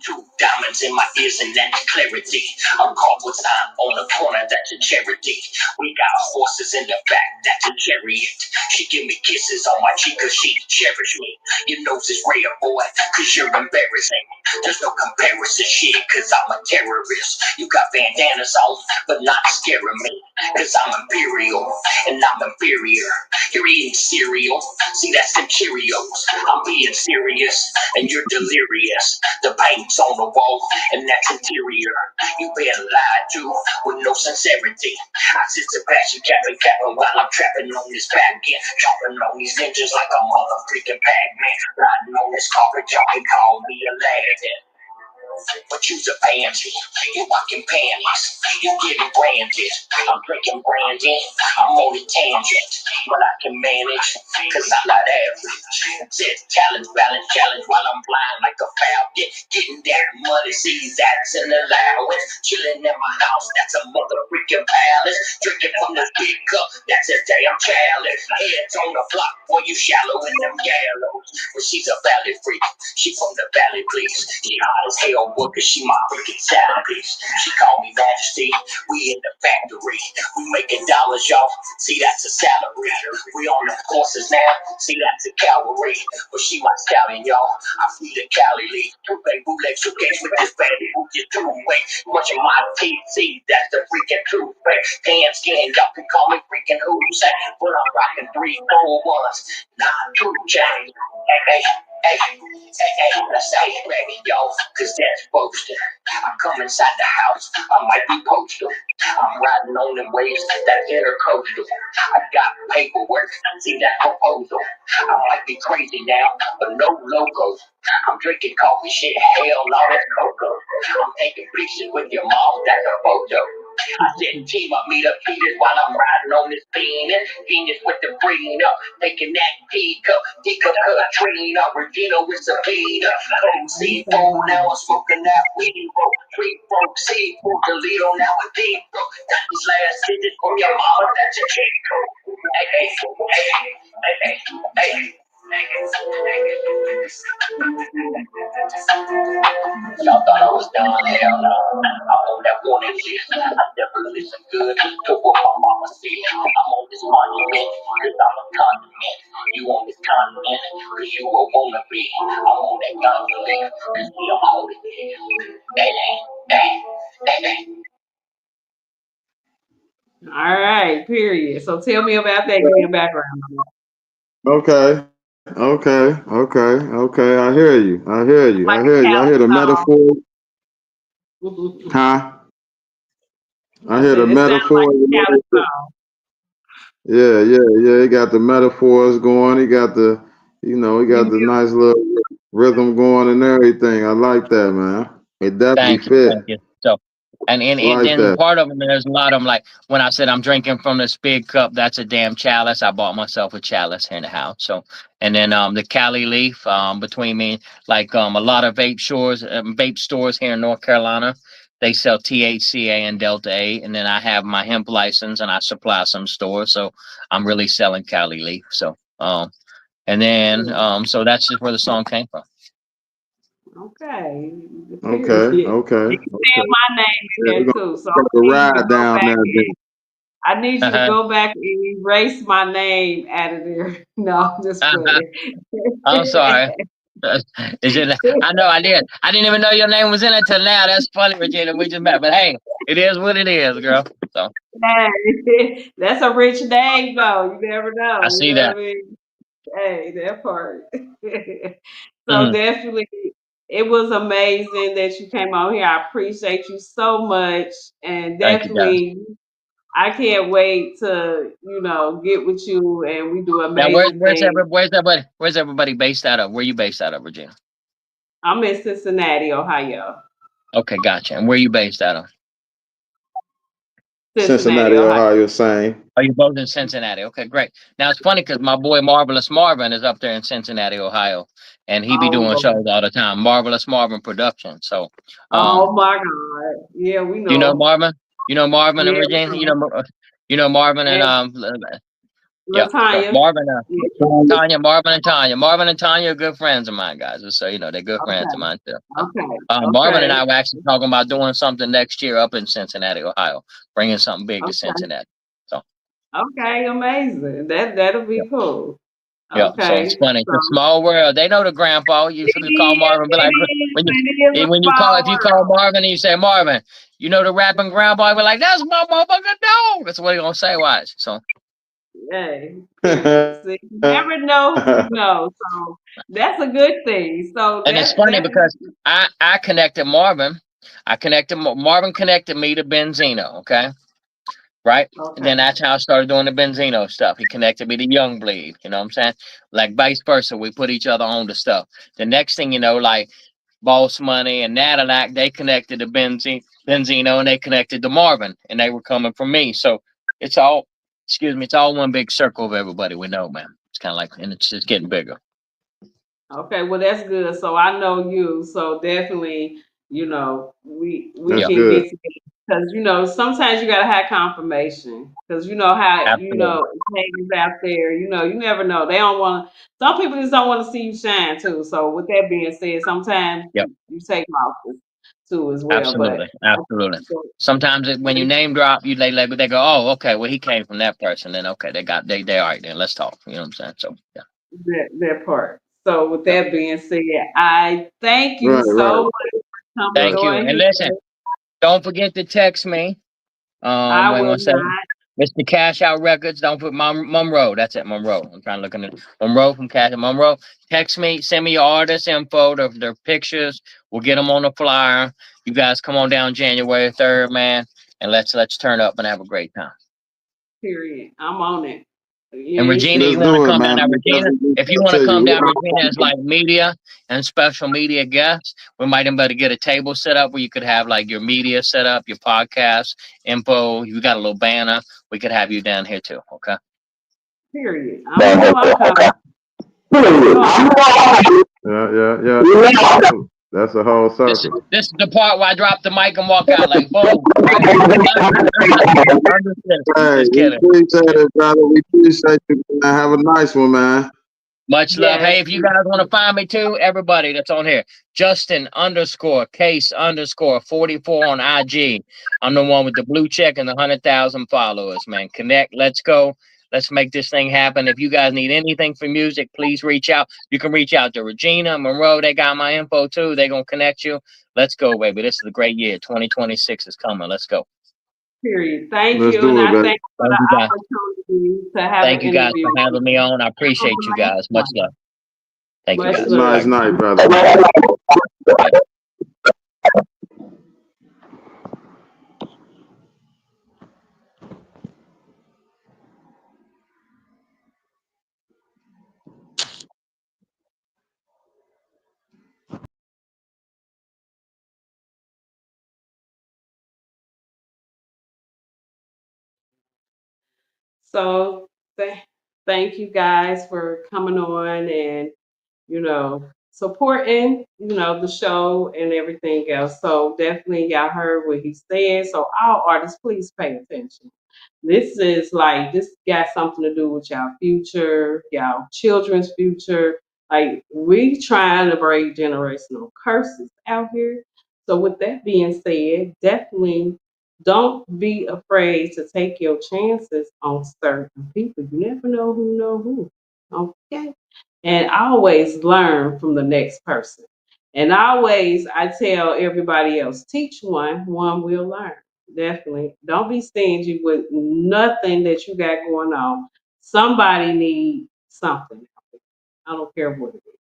Two diamonds in my ears and that's clarity. I'm caught with time on the corner, that's a charity. We got horses in the back, that's a chariot. She give me kisses on my cheek cause she cherish me. Your nose is red, boy, cause you're embarrassing. There's no comparison shit, cause I'm a terrorist. You got bandanas on, but not scaring me. Cause I'm imperial, and I'm inferior. You're eating cereal, see that's them Cheerios. I'm being serious, and you're delirious. The paint's on the wall, and that's interior. You been lied to with no sincerity. I sit Sebastian capping while I'm trapping on this back end. Chopping on these ninjas like a motherfucking Pac-Man. Riding on this carpet, y'all can call me a lad. But you's a pansy. You walking panties. You getting branded. I'm drinking brandy. I'm on a tangent. But I can manage. Cause I'm not average. Said challenge, balance, challenge while I'm blind like a falcon. Getting that money, see that's an allowance. Chilling in my house, that's a motherfucking palace. Drinking from this big cup, that's a damn challenge. Heads on the block, boy, you shallow in them gallows. But she's a valley freak. She from the valley, please. She hot as hell, boy, cause she my freaking salad piece. She call me majesty. We in the factory. We making dollars, y'all. See, that's a salary. We on the horses now. See, that's a cavalry. But she my stallion, y'all. I feed the Cali leaf. Two big bootleg suitcase with this baby who just two weight. Bunch of my TC, that's the freaking truth. Tan skin, y'all can call me freaking who's but I'm rocking 3 4 1s. Nah, true change. Hey, hey, hey, hey, let's say baby, yo, cause that's boasting. I come inside the house, I might be postal. I'm riding on them waves, that intercoastal. I got paperwork, see that proposal. I might be crazy now, but no logos. I'm drinking coffee, shit, hell, no, that's cocoa. I'm taking pictures with your mom, that's a photo. I said, team up, meet up, Peters while I'm riding on this penis. Genius with the green up, taking that teacup, teacup Katrina, Regina with Sabina. Cold C4, now I'm smoking that weed, bro. Three folk C4, Toledo, now a deep, bro. Got these last digits from your mama, that's a cheat code. Hey, hey, hey, hey, hey, hey. Y'all thought I was done, hell no. I'm on that warning list. I never listen good to what my mama said. I'm on this monument, cause I'm a condiment. You on this continent, cause you a wannabe. I'm on that gondola, cause we are holding it. Hey, hey, hey, hey. All right, period. So tell me about that. Give me a background. Okay, okay. I hear you. I hear you. I Like hear a you. I hear the Cali metaphor. song. Huh? I I hear the said it sounds like metaphor. a Cali song. Yeah. He got the metaphors going. He got the, he You got the music. nice little rhythm going and everything. I like that, man. It definitely Thank you, fit. thank you. So, I and like then that. part of them, there's a lot of them. Like when I said I'm drinking from this big cup, that's a damn chalice. I bought myself a chalice here in the house. So, and then the Cali leaf between me, like a lot of vape stores here in North Carolina, they sell THCA and Delta 8, and then I have my hemp license and I supply some stores. So I'm really selling Cali leaf. So, and then so that's just where the song came from. Okay. Okay, Period. okay, You can say okay. my name in Yeah, we're there gonna too. So got the I need you to ride go down back there. Then. and I need you to go back and erase my name out of there. No, I'm just playing. I'm sorry. Is it? I know I did. I didn't even know your name was in it till now. That's funny, Regina. We just met, but hey, it is what it is, girl. So Hey, that's a rich name though. You never I know. You see know what that. I mean? Hey, that part. So Mm, definitely, it was amazing that you came on here. I appreciate you so much, and thank you, guys. definitely I can't wait to, get with you and we do Now, amazing things. where's everybody based out of? Where you based out of, Regina? I'm in Cincinnati, Ohio. Okay, gotcha. And where you based out of? Cincinnati, Cincinnati, Ohio. Ohio, same. Are you both in Cincinnati? Okay, great. Now it's funny because my boy Marvelous Marvin is up there in Cincinnati, Ohio, and he be Oh doing Lord. shows all the time. Marvelous Marvin Production. So, um, Oh my God. Yeah, we do you know know. Marvin? You know Marvin and Yeah, we Regina. know. You know Marvin and And yeah. So Latanya. Marvin, Yeah. Tanya, Marvin and Tanya. Marvin and Tanya are good friends of mine, guys. So they're good friends of Okay. mine too. So, Okay. Marvin and Okay. I were actually talking about doing something next year up in Cincinnati, Ohio, bringing something big to Okay. Cincinnati. So. Okay. Amazing. That'll Yeah. be cool. Yeah, so it's Okay. funny. So It's a small world. They know the grandpa. it You call is, Marvin, be like, it is, when you it is a when you call small if you call world. Marvin and you say Marvin, you know the rapping grandpa, be like, that's my motherfucking dog. That's what he gonna say. Watch. So Hey, period. See, you never know who you know. So that's a good thing. So and it's funny because I connected Marvin. Marvin connected me to Benzino. Okay, right. And then okay. that's how I started doing the Benzino stuff. He connected me to Young Bleed. You know what I'm saying? Like vice versa. We put each other on the stuff. The next thing you know, like Boss Money and Nadilac, they connected to Benzino and they connected to Marvin and they were coming from me. So it's all, excuse me, it's all one big circle of everybody we know, man. It's kind of like, and it's just getting bigger. Okay, well that's good. So I know you. So definitely, we That's Yeah, can good. get together because sometimes you gotta have confirmation because you know how absolutely. haters out there. You never know. They don't want to. Some people just don't want to see you shine too. So with that being said, sometimes Yep, you take losses too as well. But absolutely. Absolutely. but Sometimes when you name drop, they go, oh, okay, well, he came from that person. Then, okay, they all right, then let's talk. You know what I'm saying? So, yeah. that part. So with Yeah. that being said, I thank you Right, so right, much for coming right. Thank you. on And here. listen, don't forget to text me. I We're will gonna say not. Mr. Cash Out Records. Don't put Monroe. That's it, Monroe. I'm trying to look in it. Monroe from Cash Monroe. Text me, send me your artist info, their pictures. We'll get them on the flyer. You guys come on down January 3rd, man, and let's turn up and have a great time. Period. I'm on it. You And ain't Regina, Let's you want to do it, come down man. now, I'm Regina? definitely If you reach want out to to come down, you. Regina, as like media and special media guests, we might even better get a table set up where you could have like your media set up, your podcast info. You got a little banner. We could have you down here too. Okay. period. You know I'm coming. You know I'm Yeah, yeah, yeah. That's a whole circle. This is the part where I drop the mic and walk out like boom, right? I'm just kidding. Hey, Just we kidding. appreciate it, brother. We appreciate you, man. Have a nice one, man. Much love. yes. Hey, if you guys want to find me too, everybody that's on here, Justin underscore case underscore 44 on IG. I'm the one with the blue check and the 100,000 followers, man. Connect. Let's go. Let's make this thing happen. If you guys need anything for music, please reach out. You can reach out to Regina, Monroe. They got my info too. They're going to connect you. Let's go, baby. This is a great year. 2026 is coming. Let's go. Period. Thank Let's you, and do it, I baby. thank you for Thank you, the guys. opportunity to have an Thank you guys interview for with having me you. on. I Have appreciate you a nice guys. Much one. love. Thank you, Much Have a guys. love. nice Bye. night, brother. Bye. So thank you guys for coming on and supporting the show and everything else. So definitely y'all heard what he said. So all artists, please pay attention. This got something to do with y'all future, y'all children's future. Like we trying to break generational curses out here. So with that being said, definitely don't be afraid to take your chances on certain people. You never know who. Okay. And always learn from the next person. And always I tell everybody else, teach one will learn. Definitely. Don't be stingy with nothing that you got going on. Somebody needs something. I don't care what it is.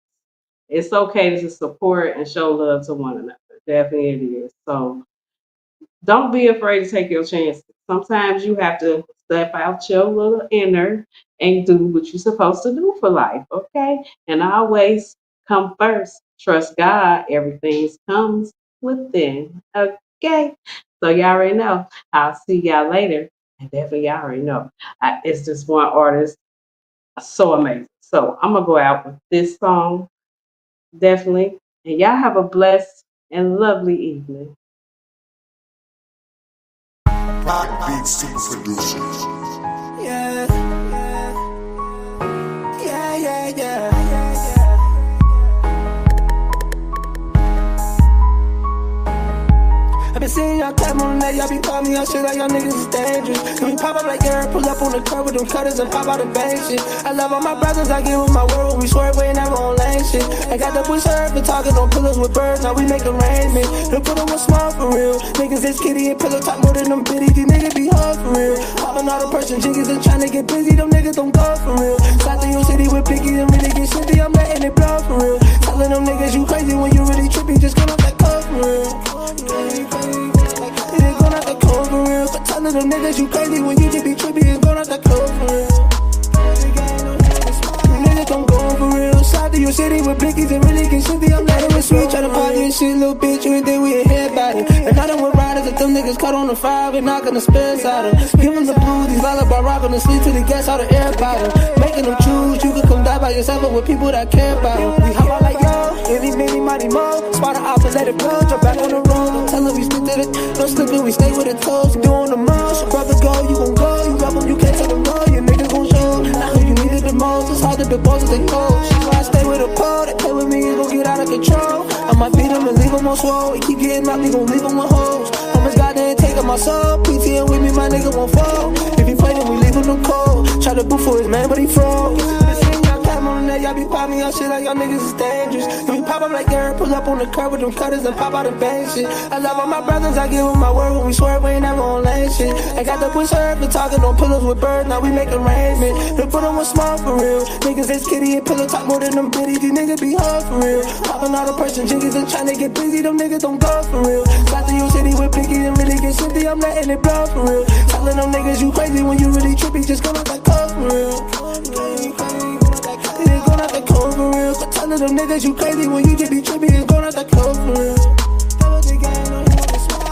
It's okay to support and show love to one another. Definitely it is. So don't be afraid to take your chances. Sometimes you have to step out your little inner and do what you're supposed to do for life, okay? And always come first. Trust God. Everything comes within, okay? So y'all already know. I'll see y'all later. And definitely y'all already know. It's just one artist, so amazing. So I'm gonna go out with this song, definitely. And y'all have a blessed and lovely evening. Beat Super Productions. Yeah, yeah, yeah, yeah. I been seeing y'all clap on the net, y'all be calling me out shit like y'all niggas is dangerous. When we pop up like Eric, pull up on the curb with them cutters and pop out the bank shit. I love all my brothers, I give them my word when we swerve, we ain't never on lane shit. I got the push her for talking on pillows with birds, now we make arrangements. They put them on small for real. Niggas is kitty and pillow talk more than them bitties, these niggas be hard for real. Popping all the person jiggies and trying to get busy, them niggas don't go for real. Slide through your city with Biggie and really get shitty, I'm letting it blow for real. Telling them niggas you crazy when you really trippy, just come off that coke for real. It ain't going out the cold for real. But telling them niggas you crazy when you just be trippy, it's going out the cold for real. You niggas don't go for real. Slide to your city with blickies and really get shitty. I'm letting it sweet, try to party and shit, little bitch. You ain't think we ahead about it. And I done with riders that them niggas cut on the 5 and knocking the spins out of. Give them the blues, these lullaby rockin' the sleep till they gas out of air bottle. Making them choose, you can come die by yourself or with people that care about them. We hop out like yo, any, many, money, mo. Spot the opposite, let it blow, jump back on the road. Don't tell them we stick to it, no slipping, we stay with the toes. Doing the most, your brother go, you gon' go. You rub them, you can't tell them no, your niggas gon' show. Not who you needed the most, it's hard to be both as they coach. So I stay with a pole, that play with me, it gon' get out of control. I might beat him and leave him on swole. He keep getting out, we gon' leave him with hoes. How much God didn't take of my soul? PTN with me, my nigga won't fall. If he play, then we leave him no cold. Try to boot for his man, but he froze. On that, y'all be popping y'all shit like y'all niggas is dangerous. When we pop up like Eric, pull up on the curb with them cutters and pop out the bank shit. I love all my brothers, I give them my word when we swerve, we ain't never on lane shit. I got the push her for talking on pillows with birds, now we make arrangements. They put them on small for real. Niggas is kitty and pillow talk more than them bitties, these niggas be hard for real. Popping all the person jiggies and trying to get busy, them niggas don't go for real. Slide through your city with Biggie and really get shitty, I'm letting it blow for real. Telling them niggas you crazy when you really trippy, just come out that cold for real. It ain't going out the cold for real. But telling them niggas you crazy when you just be trippy, it's going out the cold for real.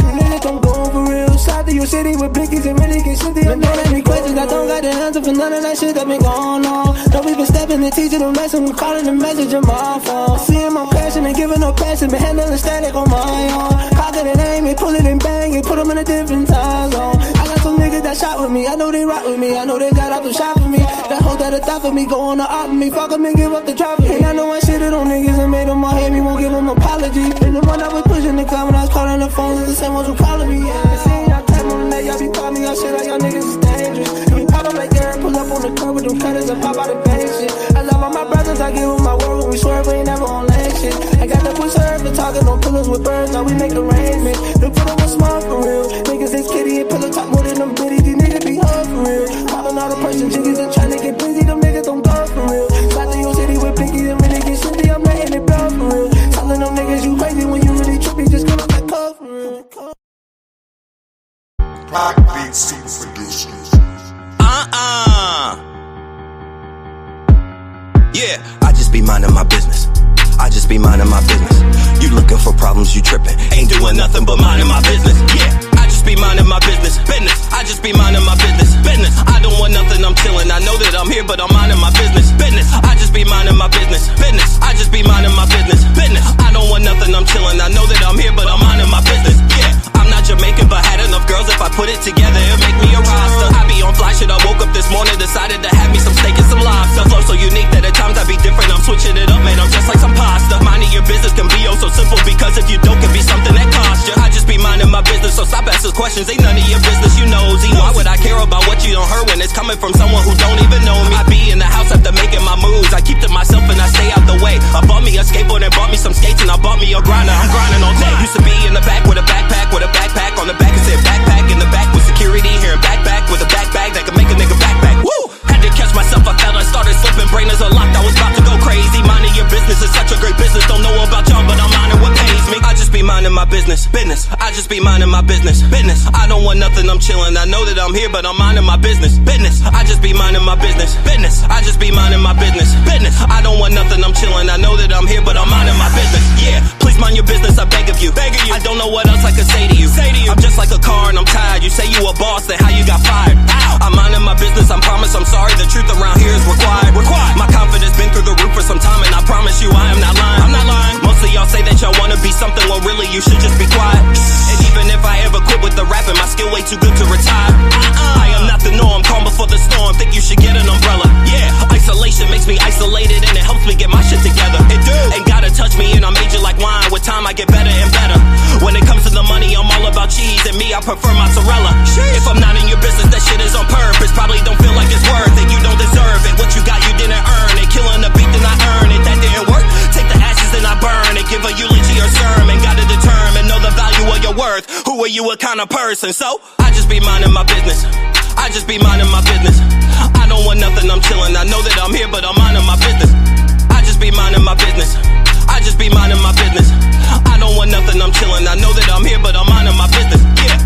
You niggas don't go for real. Slide to your city with blickies and really get shitty. Don't ask me questions, I don't got the answer for none of that shit that been going on. No, we been stepping and teaching them lessons, we calling the message on my phone. Seeing my passion and giving no passion, been handling static on my own. Cock it and aim it, pull it and bang it, put them in a different time zone. I got some niggas that shot with me, I know they rock with me, I know they got out the shop for me. That hoe that a thought for me, go on the op with me, fuck them and give up the drop. And I know I shitted on niggas and made them all hate me, won't give them apology. And the one that was pushing the car when I was calling the phone is the same ones who calling me. Yeah. Seeing y'all clap on the net, y'all be calling me, y'all shit like y'all niggas is dangerous. And we pop up like Eric, pull up on the curb with them cutters and pop out the bank shit. I love all my brothers, I give them my word when we swerve, we ain't never on lane shit. I got the push her for talking on pillows with birds, now we make arrangements. They put them on small for real. Niggas is kitty and pillow talk more than them bitties, these niggas be hard for real. Popping all the person jiggies and trying to get busy, them niggas don't go for real. Slide through your city with Biggie and really get shitty, I'm letting it blow for real. Telling them niggas you crazy when you really trippy, just come out that cold for real. Beat Super Productions. Yeah, I just be minding my business. I just be minding my business. You looking for problems, you tripping. Ain't doing nothing but minding my business. Yeah, I just be minding my business. Business. I just be minding my business. Business. I don't want nothing, I'm chilling. I know that I'm here, but I'm minding my business. Business. I just be minding my business. Business. I just be minding my business. Business. I don't want nothing, I'm chilling. I know that I'm here, but I'm minding my business. Yeah, I'm not Jamaican, but had enough girls. If I put it together, it'll make me a roster. I be on fly shit. I woke up this morning, decided to have me some steak and some lobster. Flow so unique that at times I be different. I'm switching it up, man. I'm just like some pasta. Minding your business can be oh so simple, because if you don't, can be something that costs you. I just be minding my business, so stop asking questions. Ain't none of your business, you nosy. Why would I care about what you don't heard when it's coming from someone who don't even know me? I be in the house after making my moves. I keep to myself and I stay out the way. I bought me a skateboard and bought me some skates, and I bought me a grinder. I'm grinding all day. Used to be in the back with a backpack, on the back. It said backpack in the back with security. Here in backpack with a backpack that can make a nigga backpack. Woo! Had to catch myself, I felt I started slipping. Brain is unlocked, I was about to go crazy. Minding your business is such a great business. Don't know about y'all, but I'm minding what pays me. I just be minding my business. I just be minding my business. I don't want nothing, I'm chilling. I know that I'm here, but I'm minding my business. I just be minding my business. I just be minding my business. I don't want nothing, I'm chilling. I know that I'm here, but I'm minding my business. Yeah, please mind your business, I beg of you. I don't know what else I could say to you. I'm just like a car and I'm tired. You say you a boss, then how you got fired? I'm minding my business, I promise I'm sorry. The truth around here is required. My confidence been through the roof for some time, and I promise you I am not lying. I'm not lying. Most of y'all say that y'all wanna be something, well really you should just be quiet. And even if I ever quit with the rapping, my skill way too good to retire. I am not the norm, calm before the storm. Think you should get an umbrella. Yeah, isolation makes me isolated and it helps me get my shit together. It do. Ain't gotta touch me and I'm aging like wine. With time I get better and better. When it comes to the money, I'm all about cheese, and me, I prefer mozzarella. If I'm not in your business, that shit is on purpose. Probably don't feel like it's worth it. You don't deserve it. What you got, you didn't earn it. Killing the beat, then I earn it. That didn't work. Take the ashes and I burn it. Give a eulogy or sermon. Gotta determine, know the value of your worth. Who are you, what kind of person? So I just be minding my business. I just be minding my business. I don't want nothing, I'm chilling. I know that I'm here, but I'm minding my business. I just be minding my business. I just be minding my business. I don't want nothing, I'm chilling. I know that I'm here, but I'm minding my business. Yeah.